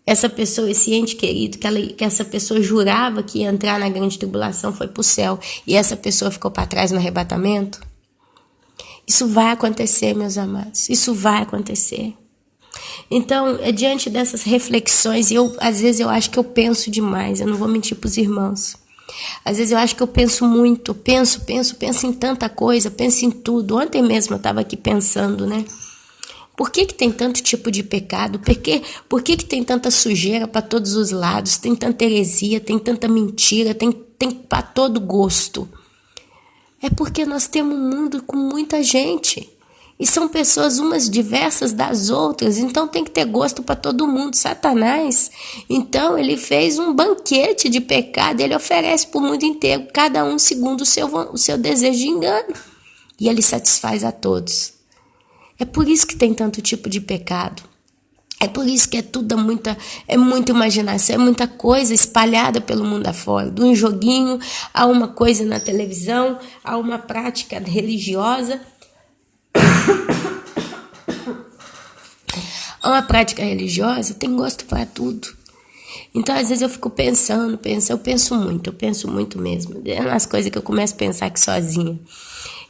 Essa pessoa, esse ente querido, que essa pessoa jurava que ia entrar na grande tribulação, foi para o céu. E essa pessoa ficou para trás no arrebatamento. Isso vai acontecer, meus amados. Isso vai acontecer. Então, diante dessas reflexões, às vezes eu acho que eu penso demais. Eu não vou mentir para os irmãos. Às vezes eu acho que eu penso muito, penso em tanta coisa, penso em tudo. Ontem mesmo eu estava aqui pensando, né? Por que tem tanto tipo de pecado? Por que tem tanta sujeira para todos os lados? Tem tanta heresia, tem tanta mentira, tem para todo gosto. É porque nós temos um mundo com muita gente. E são pessoas umas diversas das outras, então tem que ter gosto para todo mundo. Satanás, então ele fez um banquete de pecado, ele oferece para o mundo inteiro, cada um segundo o seu desejo de engano. E ele satisfaz a todos. É por isso que tem tanto tipo de pecado. É por isso que é muita imaginação, é muita coisa espalhada pelo mundo afora. De um joguinho a uma coisa na televisão, a uma prática religiosa. Uma prática religiosa tem gosto para tudo. Então, às vezes eu fico pensando, eu penso muito mesmo. É umas coisas que eu começo a pensar aqui sozinha.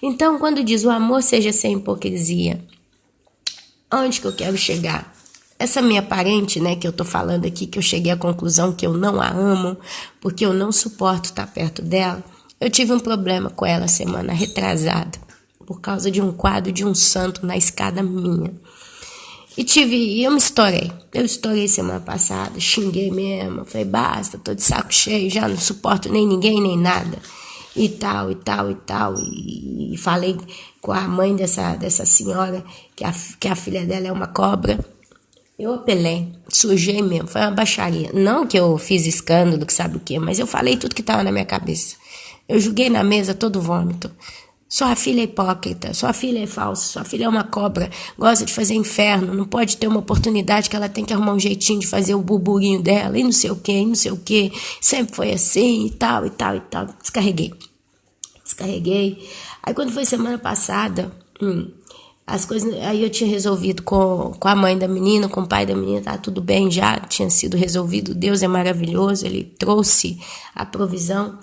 Então, quando diz o amor seja sem hipocrisia, onde que eu quero chegar? Essa minha parente, né, que eu tô falando aqui, que eu cheguei à conclusão que eu não a amo, porque eu não suporto estar perto dela, eu tive um problema com ela semana retrasada, por causa de um quadro de um santo na escada minha. E eu me estourei. Eu estourei semana passada, xinguei mesmo. Falei, basta, tô de saco cheio, já não suporto nem ninguém, nem nada. E tal, e tal, e tal. E falei com a mãe dessa senhora, que a filha dela é uma cobra. Eu apelei, sujei mesmo, foi uma baixaria. Não que eu fiz escândalo, que sabe o quê, mas eu falei tudo que estava na minha cabeça. Eu joguei na mesa todo vômito. Sua filha é hipócrita, sua filha é falsa, sua filha é uma cobra, gosta de fazer inferno, não pode ter uma oportunidade que ela tem que arrumar um jeitinho de fazer o burburinho dela, e não sei o que, e não sei o que, sempre foi assim, e tal, e tal, e tal. Descarreguei. Aí quando foi semana passada, as coisas, aí eu tinha resolvido com a mãe da menina, com o pai da menina, tá tudo bem já, tinha sido resolvido. Deus é maravilhoso, ele trouxe a provisão.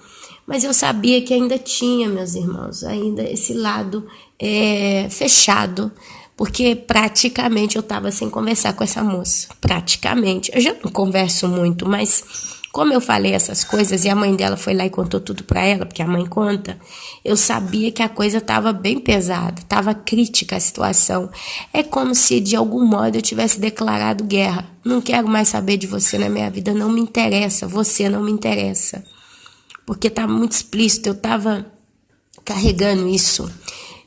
Mas eu sabia que ainda tinha, meus irmãos, ainda esse lado fechado, porque praticamente eu estava sem conversar com essa moça, praticamente. Eu já não converso muito, mas como eu falei essas coisas e a mãe dela foi lá e contou tudo para ela, porque a mãe conta, eu sabia que a coisa estava bem pesada, estava crítica a situação. É como se de algum modo eu tivesse declarado guerra. Não quero mais saber de você na minha vida, não me interessa, você não me interessa. Porque estava muito explícito, eu estava carregando isso,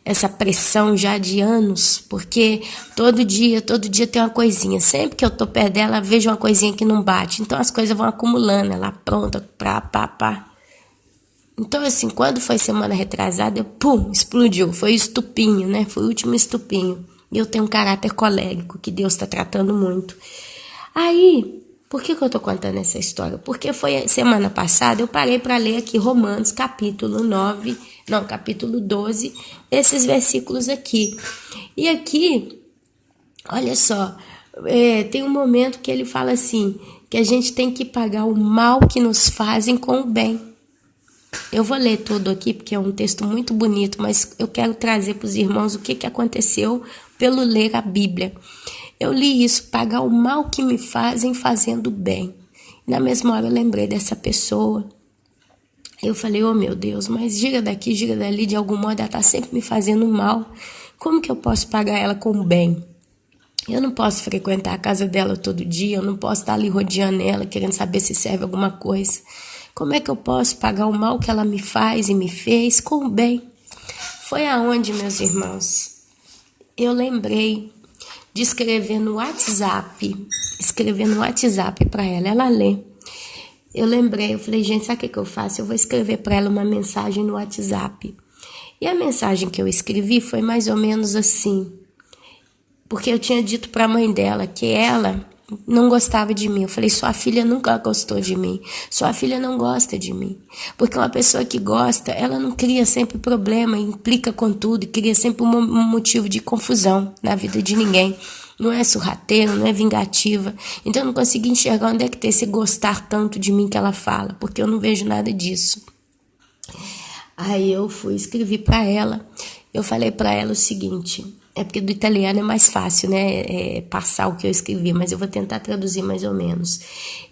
essa pressão já de anos, porque todo dia tem uma coisinha. Sempre que eu tô perto dela, vejo uma coisinha que não bate. Então as coisas vão acumulando, ela pronta, pá. Então assim, quando foi semana retrasada, explodiu. Foi o estupinho, né? Foi o último estupinho. E eu tenho um caráter colérico, que Deus está tratando muito. Aí, por que eu tô contando essa história? Porque foi semana passada, eu parei para ler aqui Romanos, capítulo 12, esses versículos aqui. E aqui, olha só, tem um momento que ele fala assim, que a gente tem que pagar o mal que nos fazem com o bem. Eu vou ler tudo aqui, porque é um texto muito bonito, mas eu quero trazer para os irmãos o que aconteceu pelo ler a Bíblia. Eu li isso, pagar o mal que me fazem fazendo bem. Na mesma hora eu lembrei dessa pessoa. Eu falei, oh meu Deus, mas gira daqui, gira dali, de algum modo ela está sempre me fazendo mal. Como que eu posso pagar ela com o bem? Eu não posso frequentar a casa dela todo dia, eu não posso estar ali rodeando ela, querendo saber se serve alguma coisa. Como é que eu posso pagar o mal que ela me faz e me fez com o bem? Foi aonde, meus irmãos, eu lembrei de escrever no WhatsApp para ela. Ela lê. Eu lembrei, eu falei, gente, sabe o que eu faço? Eu vou escrever para ela uma mensagem no WhatsApp. E a mensagem que eu escrevi foi mais ou menos assim, porque eu tinha dito para a mãe dela que ela não gostava de mim. Eu falei, sua filha nunca gostou de mim. Sua filha não gosta de mim. Porque uma pessoa que gosta, ela não cria sempre problema, implica com tudo e cria sempre um motivo de confusão na vida de ninguém. Não é sorrateira, não é vingativa. Então eu não consegui enxergar onde é que tem esse gostar tanto de mim que ela fala, porque eu não vejo nada disso. Aí eu escrevi para ela. Eu falei para ela o seguinte... É porque do italiano é mais fácil, né? Passar o que eu escrevi, mas eu vou tentar traduzir mais ou menos.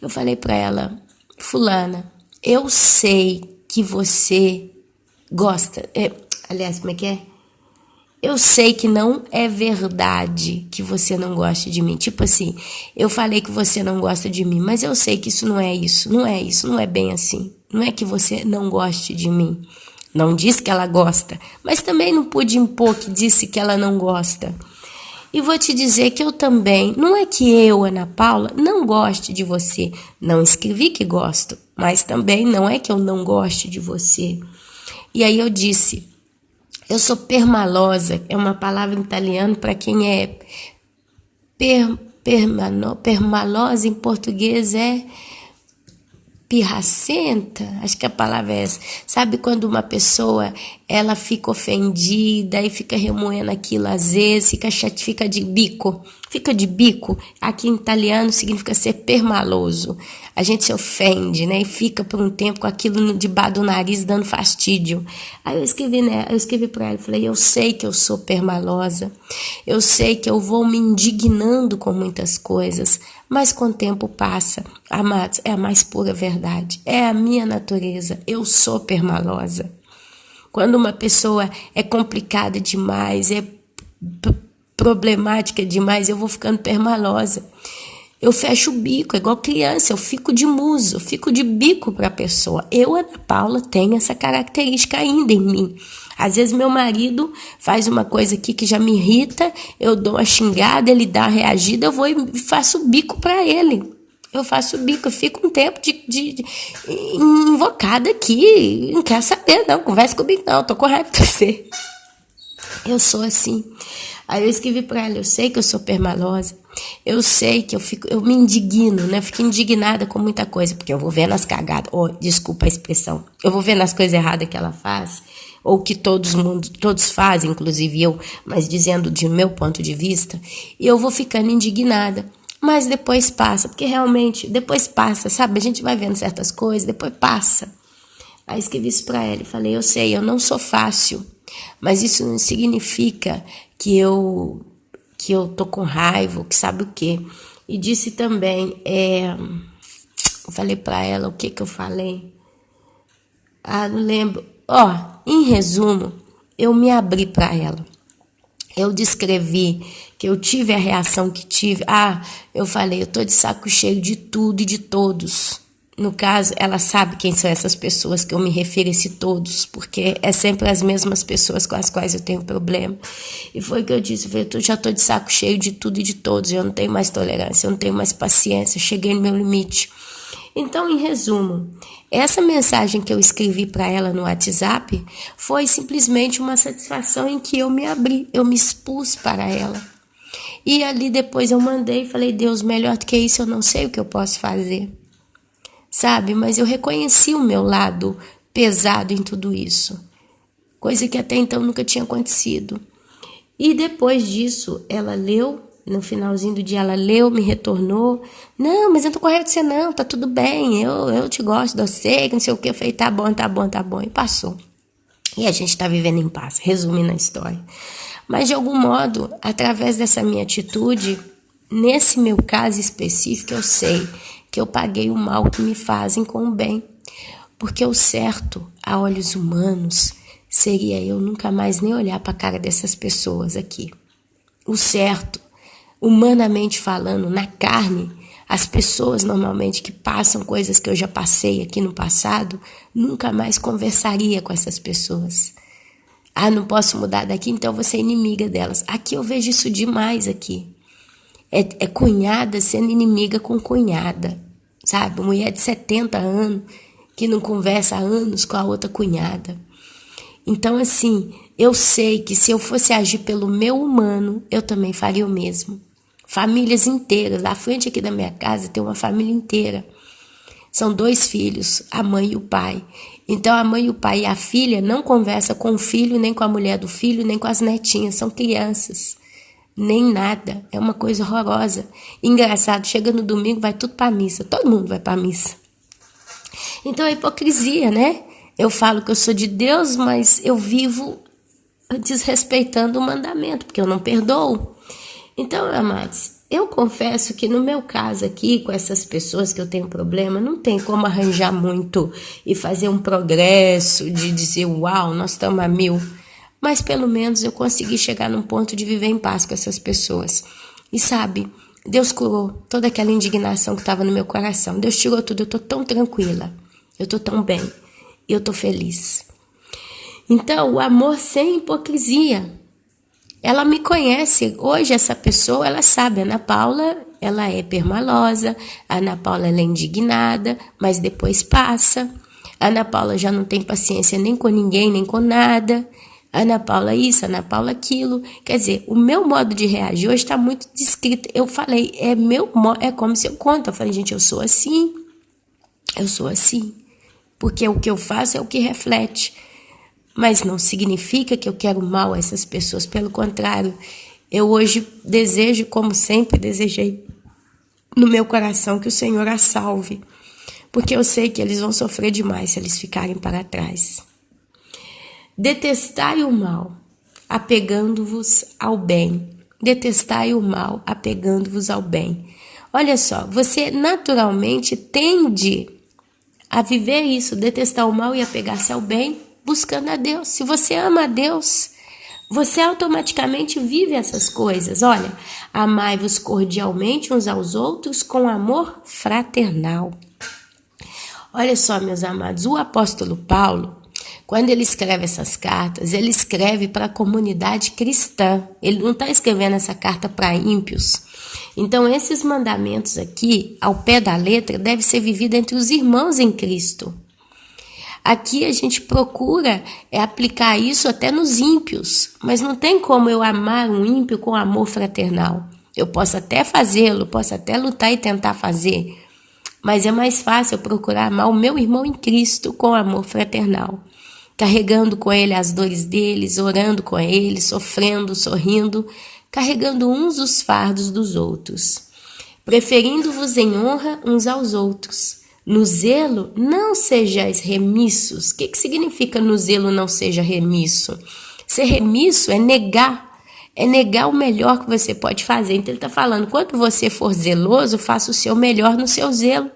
Eu falei para ela, fulana, eu sei que você gosta... aliás, como é que é? Eu sei que não é verdade que você não goste de mim. Tipo assim, eu falei que você não gosta de mim, mas eu sei que isso não é isso. Não é isso, não é bem assim. Não é que você não goste de mim. Não disse que ela gosta, mas também não pude impor que disse que ela não gosta. E vou te dizer que eu também, não é que eu, Ana Paula, não goste de você. Não escrevi que gosto, mas também não é que eu não goste de você. E aí eu disse, eu sou permalosa, é uma palavra em italiano para quem é permalosa, em português é... pirracenta, acho que a palavra é essa. Sabe quando uma pessoa, ela fica ofendida e fica remoendo aquilo às vezes, fica de bico. Fica de bico, aqui em italiano significa ser permaloso. A gente se ofende, né? E fica por um tempo com aquilo debaixo do nariz dando fastídio. Aí eu escrevi para ela, falei, eu sei que eu sou permalosa, eu sei que eu vou me indignando com muitas coisas, mas com o tempo passa. Amados, é a mais pura verdade, é a minha natureza, eu sou permalosa. Quando uma pessoa é complicada demais, problemática demais, eu vou ficando permalosa. Eu fecho o bico, é igual criança, eu fico de muso, eu fico de bico para a pessoa. Eu, Ana Paula, tenho essa característica ainda em mim. Às vezes meu marido faz uma coisa aqui que já me irrita, eu dou uma xingada, ele dá uma reagida, eu vou e faço o bico para ele. Eu faço o bico, eu fico um tempo de invocada aqui, não quero saber não, conversa comigo não, tô com raiva de você. Eu sou assim. Aí eu escrevi para ela, eu sei que eu sou permalosa, eu sei que eu me indigno, né? Eu fico indignada com muita coisa, porque eu vou vendo as cagadas, desculpa a expressão, eu vou vendo as coisas erradas que ela faz, ou que todos fazem, inclusive eu, mas dizendo de meu ponto de vista, e eu vou ficando indignada. Mas depois passa, porque realmente, depois passa, sabe? A gente vai vendo certas coisas, depois passa. Aí escrevi isso para ela e falei, eu sei, eu não sou fácil, mas isso não significa que eu tô com raiva, que sabe o quê. E disse também, eu falei para ela, o que eu falei? Não lembro. Em resumo, eu me abri para ela. Eu descrevi que eu tive a reação que tive. Eu falei, eu tô de saco cheio de tudo e de todos. No caso, ela sabe quem são essas pessoas que eu me refiro a esse todos, porque é sempre as mesmas pessoas com as quais eu tenho problema. E foi o que eu disse, eu já tô de saco cheio de tudo e de todos, eu não tenho mais tolerância, eu não tenho mais paciência, cheguei no meu limite. Então, em resumo, essa mensagem que eu escrevi para ela no WhatsApp foi simplesmente uma satisfação em que eu me abri, eu me expus para ela. E ali depois eu mandei e falei, Deus, melhor do que isso eu não sei o que eu posso fazer. Sabe? Mas eu reconheci o meu lado pesado em tudo isso. Coisa que até então nunca tinha acontecido. E depois disso, ela leu. No finalzinho do dia ela leu, me retornou. Não, mas eu não tô correndo de você não, tá tudo bem, eu te gosto de você, não sei o que. Eu falei, tá bom. E passou. E a gente tá vivendo em paz, resumindo a história. Mas de algum modo, através dessa minha atitude, nesse meu caso específico, eu sei que eu paguei o mal que me fazem com o bem. Porque o certo, a olhos humanos, seria eu nunca mais nem olhar para a cara dessas pessoas aqui. O certo, humanamente falando, na carne, as pessoas normalmente que passam coisas que eu já passei aqui no passado, nunca mais conversaria com essas pessoas. Não posso mudar daqui, então eu vou ser inimiga delas. Aqui eu vejo isso demais aqui. É cunhada sendo inimiga com cunhada, sabe? Mulher de 70 anos que não conversa há anos com a outra cunhada. Então, assim, eu sei que se eu fosse agir pelo meu humano, eu também faria o mesmo. Famílias inteiras, na frente aqui da minha casa tem uma família inteira. São 2 filhos, a mãe e o pai. Então, a mãe, o pai e a filha não conversam com o filho, nem com a mulher do filho, nem com as netinhas, são crianças. Nem nada, é uma coisa horrorosa. Engraçado, chega no domingo, vai tudo para missa, todo mundo vai para missa. Então é hipocrisia, né? Eu falo que eu sou de Deus, mas eu vivo desrespeitando o mandamento, porque eu não perdoo. Então, amados, eu confesso que no meu caso aqui, com essas pessoas que eu tenho problema, não tem como arranjar muito e fazer um progresso de dizer, uau, nós estamos a 1000. Mas pelo menos eu consegui chegar num ponto de viver em paz com essas pessoas. E sabe, Deus curou toda aquela indignação que estava no meu coração. Deus tirou tudo, eu estou tão tranquila, eu estou tão bem, eu estou feliz. Então, o amor sem hipocrisia. Ela me conhece, hoje essa pessoa, ela sabe, a Ana Paula, ela é permalosa, a Ana Paula ela é indignada, mas depois passa. A Ana Paula já não tem paciência nem com ninguém, nem com nada. Ana Paula isso, Ana Paula aquilo. Quer dizer, o meu modo de reagir hoje está muito descrito. Eu falei, é como se eu conto. Eu falei, gente, eu sou assim. Porque o que eu faço é o que reflete. Mas não significa que eu quero mal a essas pessoas. Pelo contrário, eu hoje desejo, como sempre desejei no meu coração, que o Senhor a salve. Porque eu sei que eles vão sofrer demais se eles ficarem para trás. Detestai o mal, apegando-vos ao bem. Detestai o mal, apegando-vos ao bem. Olha só, você naturalmente tende a viver isso, detestar o mal e apegar-se ao bem, buscando a Deus. Se você ama a Deus, você automaticamente vive essas coisas. Olha, amai-vos cordialmente uns aos outros com amor fraternal. Olha só, meus amados, o apóstolo Paulo, quando ele escreve essas cartas, ele escreve para a comunidade cristã. Ele não está escrevendo essa carta para ímpios. Então, esses mandamentos aqui, ao pé da letra, devem ser vividos entre os irmãos em Cristo. Aqui a gente procura aplicar isso até nos ímpios, mas não tem como eu amar um ímpio com amor fraternal. Eu posso até fazê-lo, posso até lutar e tentar fazer, mas é mais fácil eu procurar amar o meu irmão em Cristo com amor fraternal, carregando com ele as dores deles, orando com ele, sofrendo, sorrindo, carregando uns os fardos dos outros, preferindo-vos em honra uns aos outros. No zelo, não sejais remissos. O que significa no zelo não seja remisso? Ser remisso é negar o melhor que você pode fazer. Então ele está falando, quando você for zeloso, faça o seu melhor no seu zelo.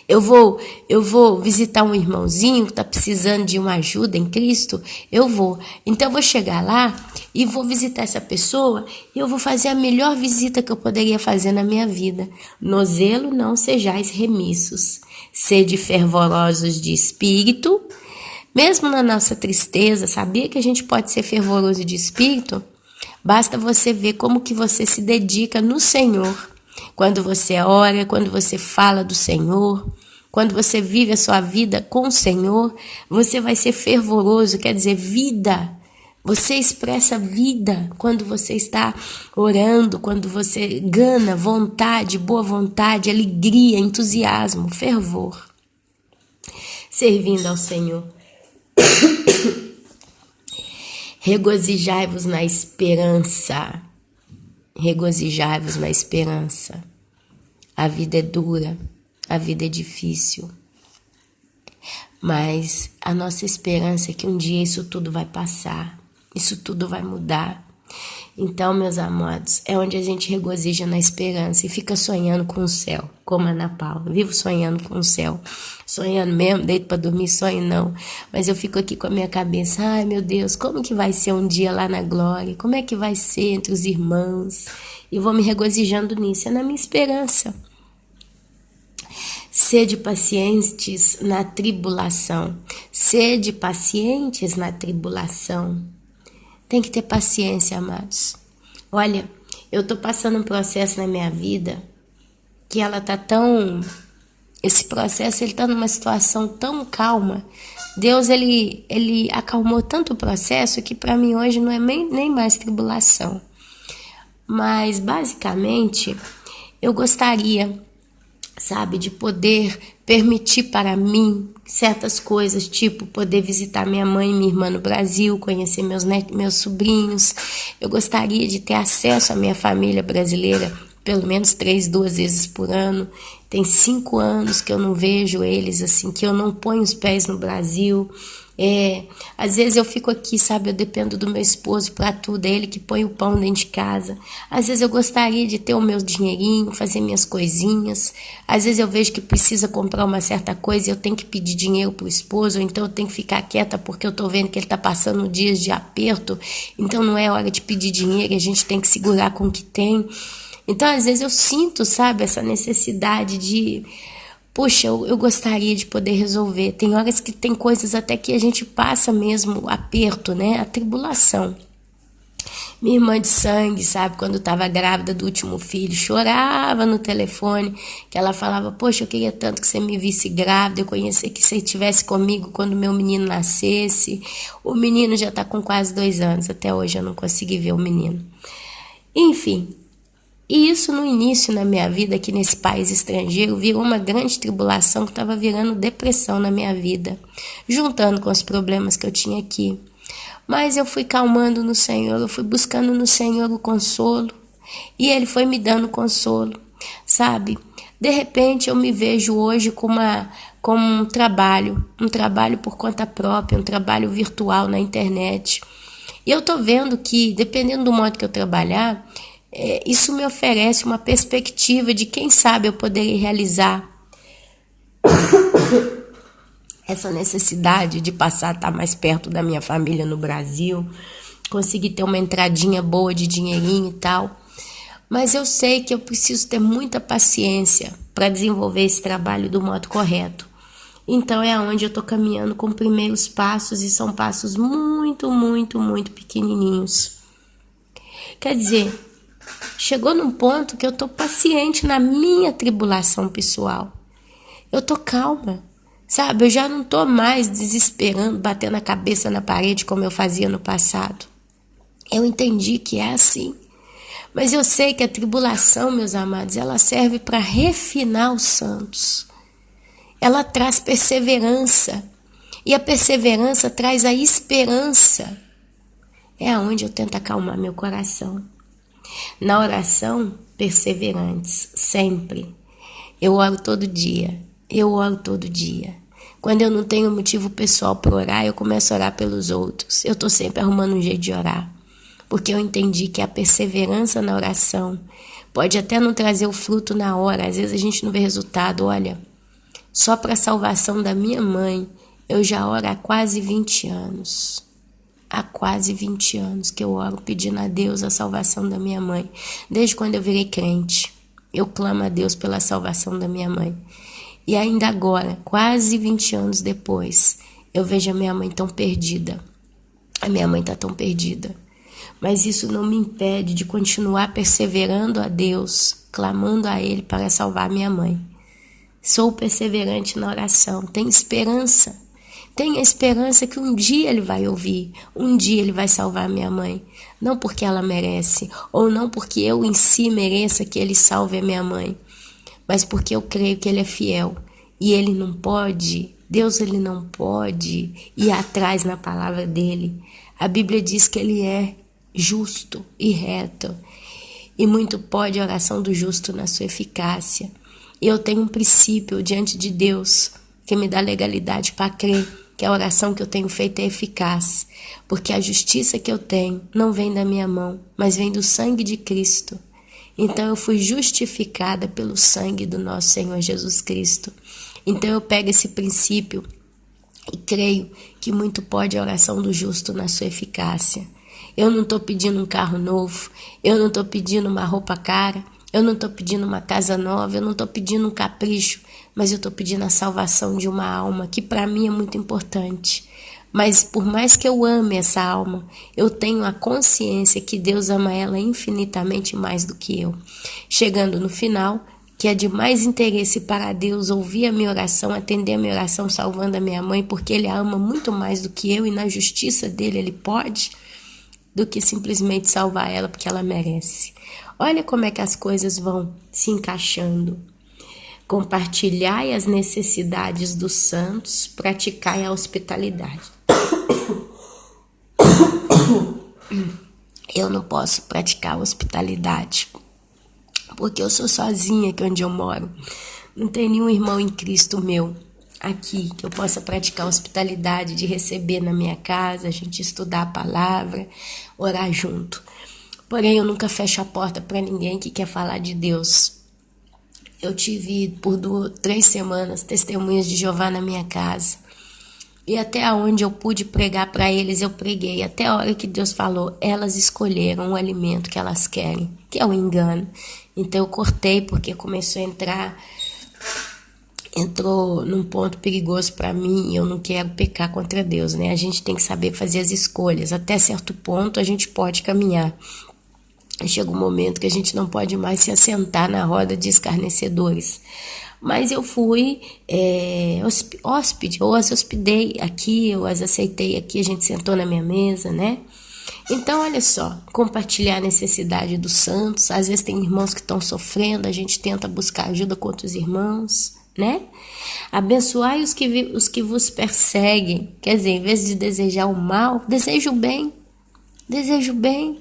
Eu vou visitar um irmãozinho que está precisando de uma ajuda em Cristo, eu vou. Então eu vou chegar lá e vou visitar essa pessoa e eu vou fazer a melhor visita que eu poderia fazer na minha vida. No zelo não sejais remissos, sede fervorosos de espírito. Mesmo na nossa tristeza, sabia que a gente pode ser fervoroso de espírito? Basta você ver como que você se dedica no Senhor. Quando você ora, quando você fala do Senhor, quando você vive a sua vida com o Senhor, você vai ser fervoroso, quer dizer, vida. Você expressa vida quando você está orando, quando você gana vontade, boa vontade, alegria, entusiasmo, fervor. Servindo ao Senhor. Regozijai-vos na esperança. Regozijai-vos na esperança. A vida é dura, a vida é difícil, mas a nossa esperança é que um dia isso tudo vai passar, isso tudo vai mudar. Então, meus amados, é onde a gente regozija na esperança e fica sonhando com o céu, como a Ana Paula. Vivo sonhando com o céu, sonhando mesmo, deito para dormir, sonho não. Mas eu fico aqui com a minha cabeça, ai meu Deus, como que vai ser um dia lá na glória? Como é que vai ser entre os irmãos? E vou me regozijando nisso, é na minha esperança. Sede pacientes na tribulação. Sede pacientes na tribulação. Tem que ter paciência, amados. Olha, eu tô passando um processo na minha vida que ela tá tão... Esse processo, ele tá numa situação tão calma. Deus, ele acalmou tanto o processo que para mim hoje não é nem mais tribulação. Mas, basicamente, eu gostaria, sabe, de poder permitir para mim certas coisas, tipo poder visitar minha mãe e minha irmã no Brasil, conhecer meus sobrinhos. Eu gostaria de ter acesso à minha família brasileira pelo menos 2 vezes por ano. Tem 5 anos que eu não vejo eles, assim, que eu não ponho os pés no Brasil. Às vezes eu fico aqui, sabe, eu dependo do meu esposo para tudo, é ele que põe o pão dentro de casa. Às vezes eu gostaria de ter o meu dinheirinho, fazer minhas coisinhas. Às vezes eu vejo que precisa comprar uma certa coisa e eu tenho que pedir dinheiro pro esposo, ou então eu tenho que ficar quieta porque eu tô vendo que ele tá passando dias de aperto, então não é hora de pedir dinheiro, a gente tem que segurar com o que tem. Então às vezes eu sinto, sabe, essa necessidade de... Puxa, eu gostaria de poder resolver. Tem horas que tem coisas até que a gente passa mesmo aperto, né? A tribulação. Minha irmã de sangue, sabe? Quando estava grávida do último filho, chorava no telefone, que ela falava, poxa, eu queria tanto que você me visse grávida, eu conhecia que você estivesse comigo quando meu menino nascesse. O menino já está com quase 2 anos, até hoje eu não consegui ver o menino. Enfim... E isso no início na minha vida, aqui nesse país estrangeiro, virou uma grande tribulação que estava virando depressão na minha vida, juntando com os problemas que eu tinha aqui. Mas eu fui calmando no Senhor, eu fui buscando no Senhor o consolo, e Ele foi me dando consolo, sabe? De repente eu me vejo hoje como um trabalho por conta própria, um trabalho virtual na internet. E eu tô vendo que, dependendo do modo que eu trabalhar, isso me oferece uma perspectiva de quem sabe eu poderia realizar essa necessidade de passar a estar mais perto da minha família no Brasil, consegui ter uma entradinha boa de dinheirinho e tal. Mas eu sei que eu preciso ter muita paciência para desenvolver esse trabalho do modo correto. Então é onde eu estou caminhando com primeiros passos, e são passos muito, muito, muito pequenininhos. Quer dizer, chegou num ponto que eu estou paciente na minha tribulação pessoal. Eu estou calma, sabe? Eu já não estou mais desesperando, batendo a cabeça na parede como eu fazia no passado. Eu entendi que é assim. Mas eu sei que a tribulação, meus amados, ela serve para refinar os santos. Ela traz perseverança. E a perseverança traz a esperança. É aonde eu tento acalmar meu coração. Na oração, perseverantes, sempre. Eu oro todo dia. Quando eu não tenho motivo pessoal para orar, eu começo a orar pelos outros. Eu estou sempre arrumando um jeito de orar. Porque eu entendi que a perseverança na oração pode até não trazer o fruto na hora. Às vezes a gente não vê resultado. Olha, só para a salvação da minha mãe, eu já oro há quase 20 anos. Há quase 20 anos que eu oro pedindo a Deus a salvação da minha mãe. Desde quando eu virei crente, eu clamo a Deus pela salvação da minha mãe. E ainda agora, quase 20 anos depois, eu vejo a minha mãe tão perdida. A minha mãe está tão perdida. Mas isso não me impede de continuar perseverando a Deus, clamando a Ele para salvar minha mãe. Sou perseverante na oração, tenho esperança. Tenho a esperança que um dia Ele vai ouvir, um dia Ele vai salvar minha mãe. Não porque ela merece, ou não porque eu em si mereça que Ele salve a minha mãe, mas porque eu creio que Ele é fiel. E Ele não pode, Deus Ele não pode ir atrás na palavra dEle. A Bíblia diz que Ele é justo e reto, e muito pode a oração do justo na sua eficácia. E eu tenho um princípio diante de Deus que me dá legalidade para crer que a oração que eu tenho feito é eficaz, porque a justiça que eu tenho não vem da minha mão, mas vem do sangue de Cristo. Então eu fui justificada pelo sangue do nosso Senhor Jesus Cristo. Então eu pego esse princípio e creio que muito pode a oração do justo na sua eficácia. Eu não estou pedindo um carro novo, eu não estou pedindo uma roupa cara, eu não estou pedindo uma casa nova, eu não estou pedindo um capricho, mas eu estou pedindo a salvação de uma alma, que para mim é muito importante. Mas por mais que eu ame essa alma, eu tenho a consciência que Deus ama ela infinitamente mais do que eu. Chegando no final, que é de mais interesse para Deus ouvir a minha oração, atender a minha oração, salvando a minha mãe, porque Ele a ama muito mais do que eu e na justiça dEle Ele pode, do que simplesmente salvar ela porque ela merece. Olha como é que as coisas vão se encaixando. Compartilhai as necessidades dos santos, praticai a hospitalidade. Eu não posso praticar a hospitalidade, porque eu sou sozinha aqui onde eu moro. Não tem nenhum irmão em Cristo meu aqui que eu possa praticar a hospitalidade de receber na minha casa, a gente estudar a palavra, orar junto. Porém, eu nunca fecho a porta para ninguém que quer falar de Deus. Eu tive por 3 semanas testemunhas de Jeová na minha casa. E até onde eu pude pregar para eles, eu preguei. Até a hora que Deus falou, elas escolheram o alimento que elas querem, que é o engano. Então eu cortei, porque começou a entrou num ponto perigoso para mim, e eu não quero pecar contra Deus, né? A gente tem que saber fazer as escolhas. Até certo ponto a gente pode caminhar. Chega um momento que a gente não pode mais se assentar na roda de escarnecedores. Mas eu fui hóspede, eu as hospedei aqui, eu as aceitei aqui, a gente sentou na minha mesa, né? Então, olha só, compartilhar a necessidade dos santos. Às vezes tem irmãos que estão sofrendo, a gente tenta buscar ajuda com outros irmãos, né? Abençoai os que vos perseguem. Quer dizer, em vez de desejar o mal, deseja o bem. Deseja o bem.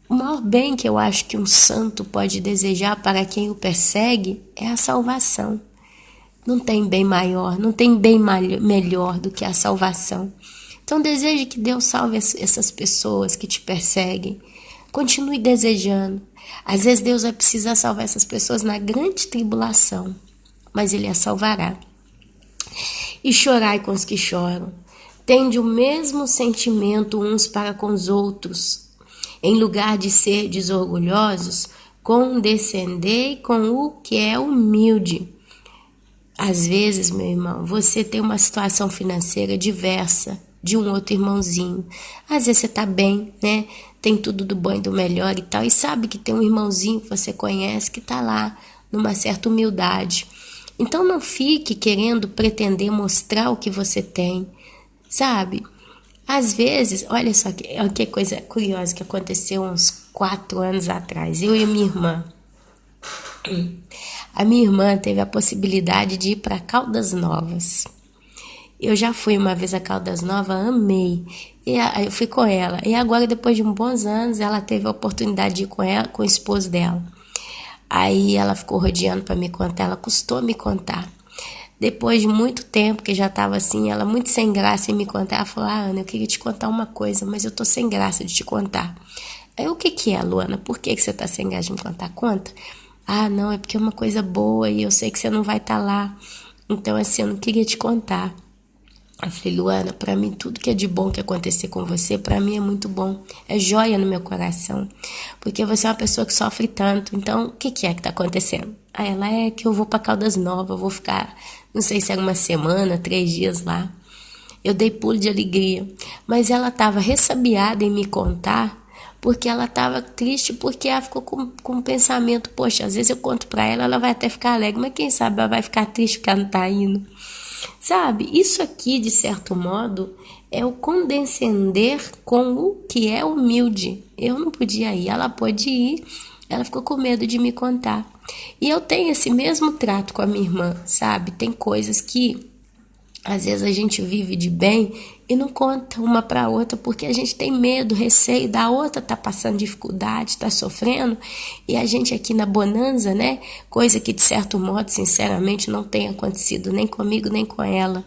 O maior bem que eu acho que um santo pode desejar para quem o persegue é a salvação. Não tem bem maior, não tem bem melhor do que a salvação. Então deseje que Deus salve essas pessoas que te perseguem. Continue desejando. Às vezes Deus vai precisar salvar essas pessoas na grande tribulação, mas Ele as salvará. E chorai com os que choram. tende o mesmo sentimento uns para com os outros. Em lugar de ser desorgulhosos, condescendei com o que é humilde. Às vezes, meu irmão, você tem uma situação financeira diversa de um outro irmãozinho. Às vezes você tá bem, né? Tem tudo do bom e do melhor e tal. E sabe que tem um irmãozinho que você conhece que tá lá, numa certa humildade. Então não fique querendo pretender mostrar o que você tem, sabe? Às vezes, olha só que coisa curiosa que aconteceu uns 4 anos atrás. Eu e minha irmã. A minha irmã teve a possibilidade de ir para Caldas Novas. Eu já fui uma vez a Caldas Novas, amei. Eu fui com ela. E agora, depois de uns bons anos, ela teve a oportunidade de ir com ela, com o esposo dela. Aí ela ficou rodeando para me contar, ela custou me contar. Depois de muito tempo, que já estava assim, ela muito sem graça em me contar, ela falou, Ana, eu queria te contar uma coisa, mas eu tô sem graça de te contar. Aí, o que é, Luana? Por que você tá sem graça de me contar? Conta. Não, é porque é uma coisa boa e eu sei que você não vai estar lá. Então, assim, eu não queria te contar. Eu falei, Luana, pra mim tudo que é de bom que acontecer com você, pra mim é muito bom. É joia no meu coração. Porque você é uma pessoa que sofre tanto. Então, o que é que tá acontecendo? Aí ela, é que eu vou pra Caldas Novas, eu vou ficar, não sei se era uma semana, 3 dias lá. Eu dei pulo de alegria. Mas ela tava ressabiada em me contar, porque ela estava triste, porque ela ficou com um pensamento, poxa, às vezes eu conto para ela, ela vai até ficar alegre, mas quem sabe ela vai ficar triste porque ela não está indo. Sabe, isso aqui, de certo modo, é o condescender com o que é humilde. Eu não podia ir, ela pôde ir, ela ficou com medo de me contar. E eu tenho esse mesmo trato com a minha irmã, sabe? Tem coisas que às vezes a gente vive de bem e não conta uma para a outra porque a gente tem medo, receio da outra tá passando dificuldade, tá sofrendo, e a gente aqui na bonança, né? Coisa que de certo modo, sinceramente, não tem acontecido nem comigo nem com ela.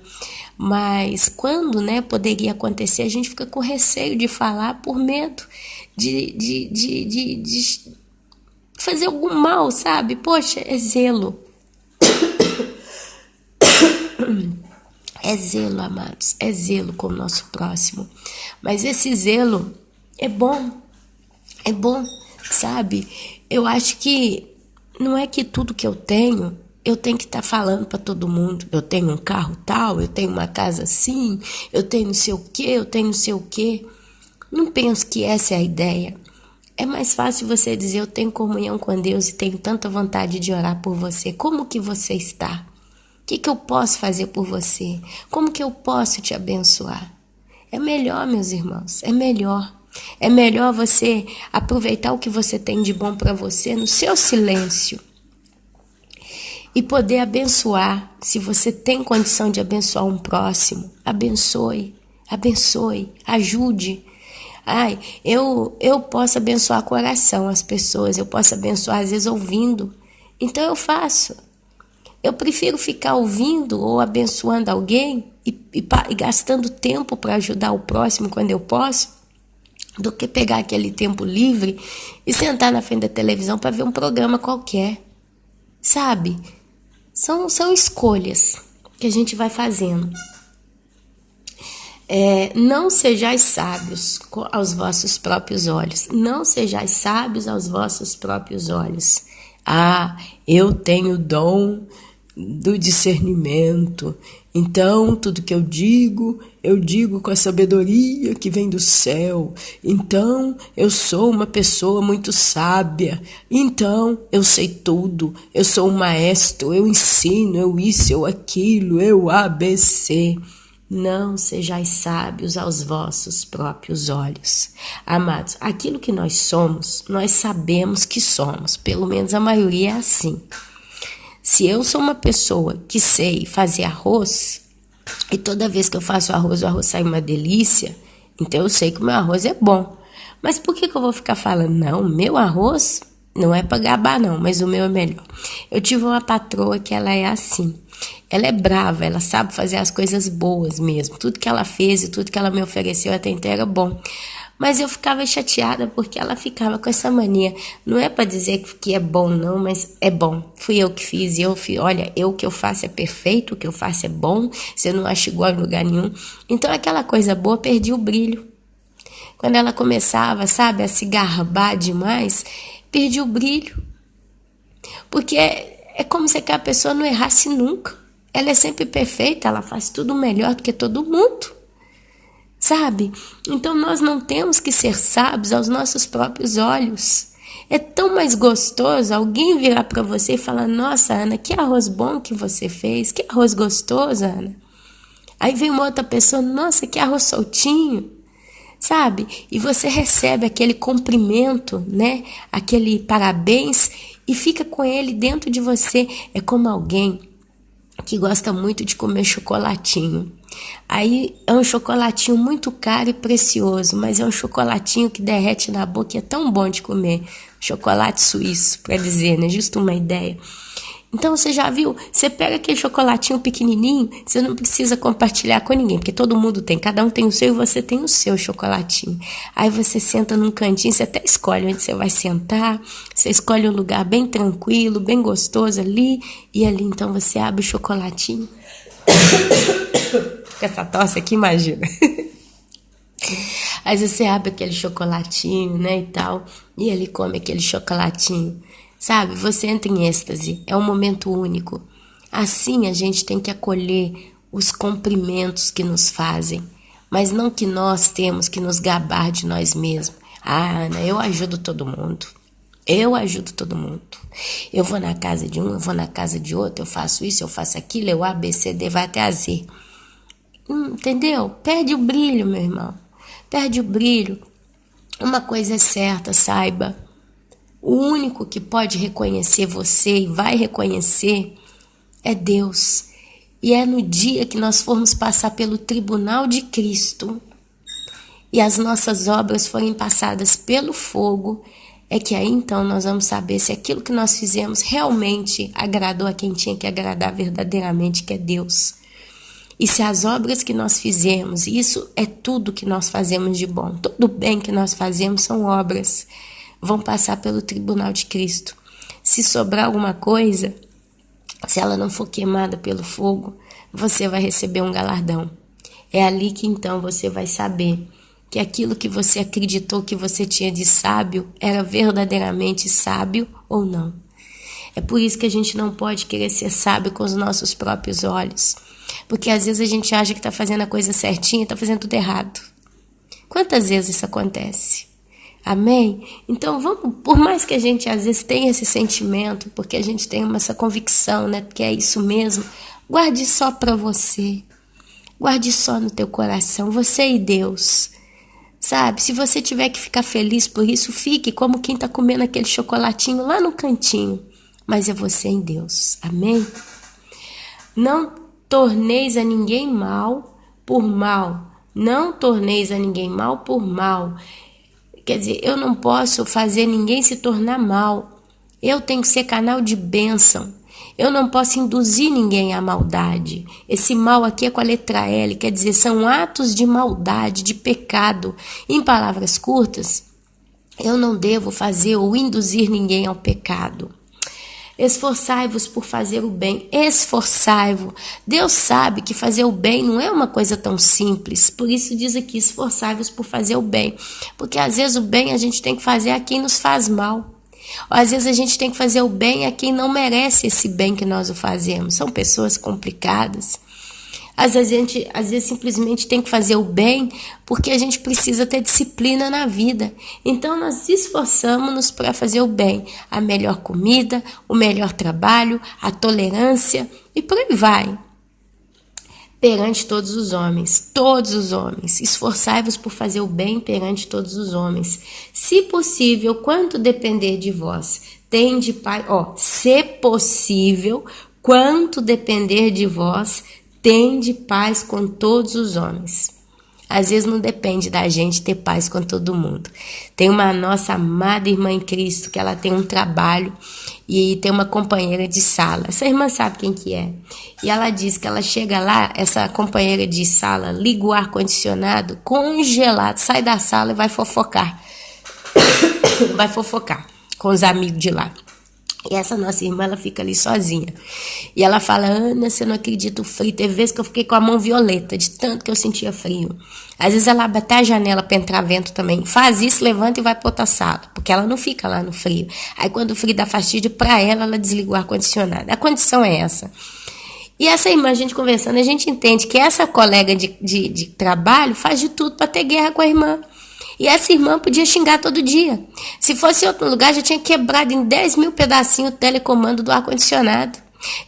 Mas quando, né, poderia acontecer, a gente fica com receio de falar por medo de fazer algum mal, sabe? Poxa, é zelo. É zelo, amados, é zelo com o nosso próximo. Mas esse zelo é bom, sabe? Eu acho que não é que tudo que eu tenho que estar falando para todo mundo. Eu tenho um carro tal, eu tenho uma casa assim, eu tenho não sei o quê, eu tenho não sei o quê. Não penso que essa é a ideia. É mais fácil você dizer, eu tenho comunhão com Deus e tenho tanta vontade de orar por você. Como que você está? O que eu posso fazer por você? Como que eu posso te abençoar? É melhor, meus irmãos, é melhor. É melhor você aproveitar o que você tem de bom para você no seu silêncio e poder abençoar. Se você tem condição de abençoar um próximo, abençoe, ajude. Eu posso abençoar com oração as pessoas, eu posso abençoar às vezes ouvindo. Então eu faço. Eu prefiro ficar ouvindo ou abençoando alguém e gastando tempo para ajudar o próximo quando eu posso, do que pegar aquele tempo livre e sentar na frente da televisão para ver um programa qualquer. Sabe? São escolhas que a gente vai fazendo. Não sejais sábios aos vossos próprios olhos. Não sejais sábios aos vossos próprios olhos. Eu tenho o dom do discernimento. Então, tudo que eu digo com a sabedoria que vem do céu. Então, eu sou uma pessoa muito sábia. Então, eu sei tudo. Eu sou um maestro, eu ensino, eu isso, eu aquilo, eu ABC. Não sejais sábios aos vossos próprios olhos. Amados, aquilo que nós somos, nós sabemos que somos. Pelo menos a maioria é assim. Se eu sou uma pessoa que sei fazer arroz, e toda vez que eu faço arroz, o arroz sai uma delícia, então eu sei que o meu arroz é bom. Mas por que eu vou ficar falando? Não, meu arroz não é para gabar não, mas o meu é melhor. Eu tive uma patroa que ela é assim. Ela é brava, ela sabe fazer as coisas boas mesmo. Tudo que ela fez e tudo que ela me ofereceu até então era bom. Mas eu ficava chateada porque ela ficava com essa mania. Não é para dizer que é bom não, mas é bom. Fui eu que fiz, olha, o que eu faço é perfeito, o que eu faço é bom, você não acha igual em lugar nenhum. Então aquela coisa boa perdia o brilho. Quando ela começava, sabe, a se gabar demais, perdia o brilho. Porque é como se aquela pessoa não errasse nunca. Ela é sempre perfeita, ela faz tudo melhor do que todo mundo. Sabe? Então nós não temos que ser sábios aos nossos próprios olhos. É tão mais gostoso alguém virar para você e falar: nossa, Ana, que arroz bom que você fez, que arroz gostoso, Ana. Aí vem uma outra pessoa: nossa, que arroz soltinho. Sabe? E você recebe aquele cumprimento, né? Aquele parabéns e fica com ele dentro de você. É como alguém que gosta muito de comer chocolatinho. Aí é um chocolatinho muito caro e precioso, mas é um chocolatinho que derrete na boca e é tão bom de comer. Chocolate suíço, para dizer, né? Justo uma ideia. Então você já viu, você pega aquele chocolatinho pequenininho, você não precisa compartilhar com ninguém, porque todo mundo tem, cada um tem o seu e você tem o seu chocolatinho. Aí você senta num cantinho, você até escolhe onde você vai sentar, você escolhe um lugar bem tranquilo, bem gostoso ali, e ali então você abre o chocolatinho. Com essa tosse aqui, imagina. Aí você abre aquele chocolatinho, né, e tal, e ele come aquele chocolatinho. Sabe, você entra em êxtase, é um momento único. Assim a gente tem que acolher os cumprimentos que nos fazem, mas não que nós temos que nos gabar de nós mesmos. Ah, Ana, eu ajudo todo mundo. Eu ajudo todo mundo. Eu vou na casa de um, eu vou na casa de outro, eu faço isso, eu faço aquilo, eu A, B, C, D, vai até a Z. Entendeu? Perde o brilho, meu irmão. Perde o brilho. Uma coisa é certa, saiba. O único que pode reconhecer você e vai reconhecer é Deus. E é no dia que nós formos passar pelo tribunal de Cristo e as nossas obras forem passadas pelo fogo, é que aí então nós vamos saber se aquilo que nós fizemos realmente agradou a quem tinha que agradar verdadeiramente, que é Deus. E se as obras que nós fizemos, isso é tudo que nós fazemos de bom, todo bem que nós fazemos são obras, vão passar pelo tribunal de Cristo. Se sobrar alguma coisa, se ela não for queimada pelo fogo, você vai receber um galardão. É ali que então você vai saber que aquilo que você acreditou que você tinha de sábio era verdadeiramente sábio ou não. É por isso que a gente não pode querer ser sábio com os nossos próprios olhos. Porque às vezes a gente acha que está fazendo a coisa certinha e está fazendo tudo errado. Quantas vezes isso acontece? Amém? Então vamos, por mais que a gente às vezes tenha esse sentimento, porque a gente tem essa convicção, né, que é isso mesmo, guarde só para você, guarde só no teu coração, você e Deus, sabe? Se você tiver que ficar feliz por isso, fique como quem está comendo aquele chocolatinho lá no cantinho, mas é você em Deus, amém? Não torneis a ninguém mal por mal, não torneis a ninguém mal por mal. Quer dizer, eu não posso fazer ninguém se tornar mal. Eu tenho que ser canal de bênção. Eu não posso induzir ninguém à maldade. Esse mal aqui é com a letra L, quer dizer, são atos de maldade, de pecado. Em palavras curtas, eu não devo fazer ou induzir ninguém ao pecado. Esforçai-vos por fazer o bem, esforçai-vos. Deus sabe que fazer o bem não é uma coisa tão simples, por isso diz aqui, esforçai-vos por fazer o bem, porque às vezes o bem a gente tem que fazer a quem nos faz mal, ou às vezes a gente tem que fazer o bem a quem não merece esse bem que nós o fazemos, são pessoas complicadas. Às vezes simplesmente tem que fazer o bem porque a gente precisa ter disciplina na vida. Então nós esforçamos-nos para fazer o bem. A melhor comida, o melhor trabalho, a tolerância e por aí vai. Perante todos os homens, esforçai-vos por fazer o bem perante todos os homens. Se possível, quanto depender de vós, tende paz, se possível, quanto depender de vós, tende paz com todos os homens. Às vezes não depende da gente ter paz com todo mundo. Tem uma nossa amada irmã em Cristo que ela tem um trabalho e tem uma companheira de sala. Essa irmã sabe quem que é. E ela diz que ela chega lá, essa companheira de sala liga o ar-condicionado congelado, sai da sala e vai fofocar. Vai fofocar com os amigos de lá. E essa nossa irmã, ela fica ali sozinha. E ela fala: Ana, você não acredita o frio. Teve vezes que eu fiquei com a mão violeta, de tanto que eu sentia frio. Às vezes ela abre até a janela para entrar vento também. Faz isso, levanta e vai para outra sala. Porque ela não fica lá no frio. Aí quando o frio dá fastídio para ela, ela desliga o ar-condicionado. A condição é essa. E essa irmã, a gente conversando, a gente entende que essa colega de trabalho faz de tudo para ter guerra com a irmã. E essa irmã podia xingar todo dia. Se fosse em outro lugar, já tinha quebrado em 10 mil pedacinhos o telecomando do ar-condicionado.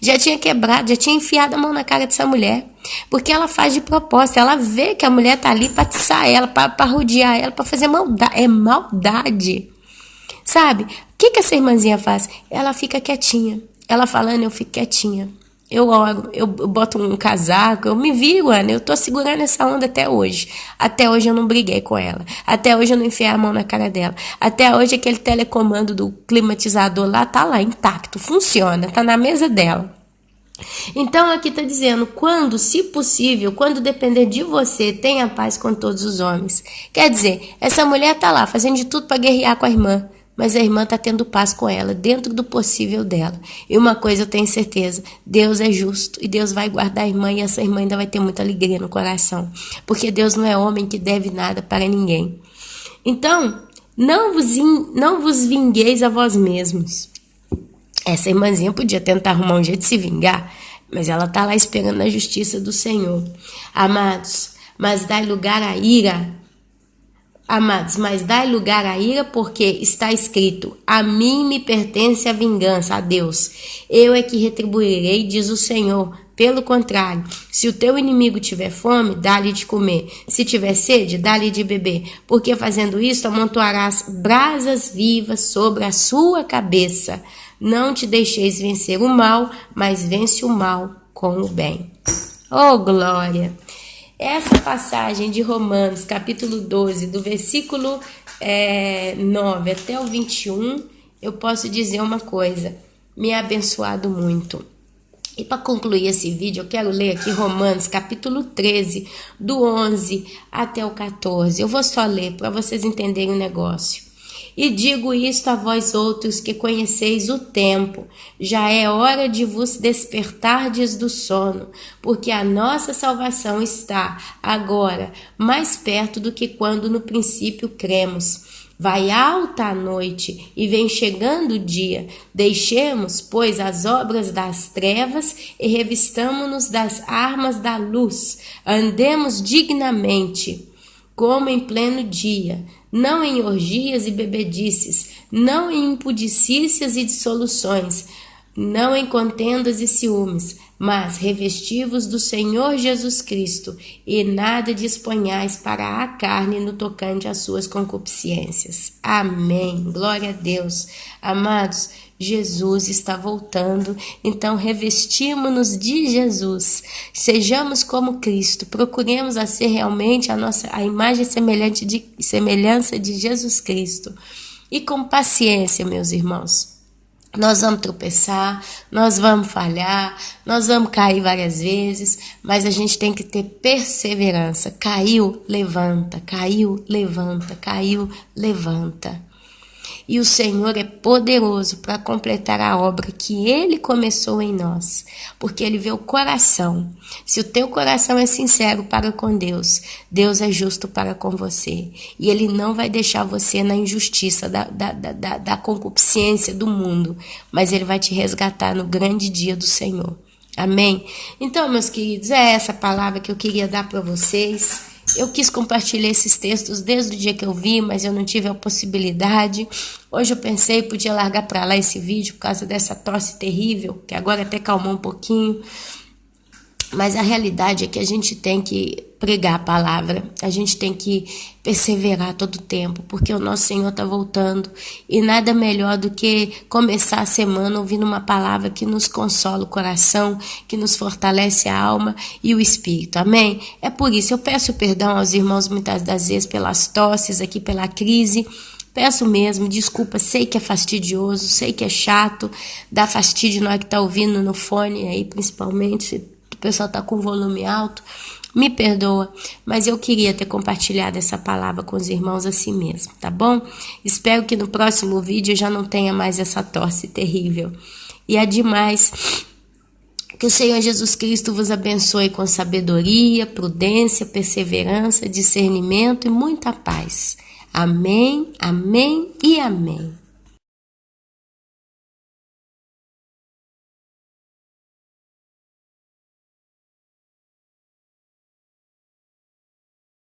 Já tinha quebrado, já tinha enfiado a mão na cara dessa mulher. Porque ela faz de propósito. Ela vê que a mulher tá ali para atiçar ela, para rodear ela, para fazer maldade. É maldade. Sabe? O que essa irmãzinha faz? Ela fica quietinha. Ela falando, eu fico quietinha. Eu oro, eu boto um casaco, eu me viro, Ana, eu tô segurando essa onda até hoje. Até hoje eu não briguei com ela. Até hoje eu não enfiei a mão na cara dela. Até hoje aquele telecomando do climatizador lá tá lá, intacto, funciona, tá na mesa dela. Então aqui tá dizendo, quando, se possível, quando depender de você, tenha paz com todos os homens. Quer dizer, essa mulher tá lá fazendo de tudo para guerrear com a irmã. Mas a irmã está tendo paz com ela, dentro do possível dela. E uma coisa eu tenho certeza, Deus é justo e Deus vai guardar a irmã e essa irmã ainda vai ter muita alegria no coração. Porque Deus não é homem que deve nada para ninguém. Então, não vos vingueis a vós mesmos. Essa irmãzinha podia tentar arrumar um jeito de se vingar, mas ela está lá esperando a justiça do Senhor. Amados, mas dai lugar à ira. Amados, mas dai lugar à ira, porque está escrito: a mim me pertence a vingança, a Deus. Eu é que retribuirei, diz o Senhor. Pelo contrário, se o teu inimigo tiver fome, dá-lhe de comer. Se tiver sede, dá-lhe de beber. Porque fazendo isso, amontoarás brasas vivas sobre a sua cabeça. Não te deixeis vencer o mal, mas vence o mal com o bem. Oh, glória! Essa passagem de Romanos, capítulo 12, do versículo 9 até o 21, eu posso dizer uma coisa, me é abençoado muito. E para concluir esse vídeo, eu quero ler aqui Romanos, capítulo 13, do 11 até o 14. Eu vou só ler para vocês entenderem o negócio. E digo isto a vós outros que conheceis o tempo, já é hora de vos despertardes do sono, porque a nossa salvação está agora mais perto do que quando no princípio cremos. Vai alta a noite e vem chegando o dia. Deixemos, pois, as obras das trevas e revistamo-nos das armas da luz. Andemos dignamente, como em pleno dia, não em orgias e bebedices, não em impudicícias e dissoluções, não em contendas e ciúmes, mas revesti-vos do Senhor Jesus Cristo, e nada disponhais para a carne no tocante às suas concupiscências. Amém. Glória a Deus. Amados, Jesus está voltando, então revestimos-nos de Jesus, sejamos como Cristo, procuremos a ser realmente a imagem semelhança de Jesus Cristo, e com paciência, meus irmãos. Nós vamos tropeçar, nós vamos falhar, nós vamos cair várias vezes, mas a gente tem que ter perseverança. Caiu, levanta, caiu, levanta, caiu, levanta. E o Senhor é poderoso para completar a obra que Ele começou em nós, porque Ele vê o coração. Se o teu coração é sincero para com Deus, Deus é justo para com você. E Ele não vai deixar você na injustiça da concupiscência do mundo, mas Ele vai te resgatar no grande dia do Senhor. Amém? Então, meus queridos, é essa palavra que eu queria dar para vocês. Eu quis compartilhar esses textos desde o dia que eu vi, mas eu não tive a possibilidade. Hoje eu pensei, podia largar para lá esse vídeo por causa dessa tosse terrível, que agora até calmou um pouquinho. Mas a realidade é que a gente tem que pregar a palavra, a gente tem que perseverar todo o tempo, porque o nosso Senhor está voltando, e nada melhor do que começar a semana ouvindo uma palavra que nos consola o coração, que nos fortalece a alma e o espírito, amém? É por isso, eu peço perdão aos irmãos muitas das vezes pelas tosses aqui, pela crise. Peço mesmo, desculpa, sei que é fastidioso, sei que é chato, dá fastídio na hora que tá ouvindo no fone aí, principalmente se o pessoal tá com volume alto, me perdoa, mas eu queria ter compartilhado essa palavra com os irmãos assim mesmo, tá bom? Espero que no próximo vídeo eu já não tenha mais essa tosse terrível. E ademais, que o Senhor Jesus Cristo vos abençoe com sabedoria, prudência, perseverança, discernimento e muita paz. Amém, amém e amém.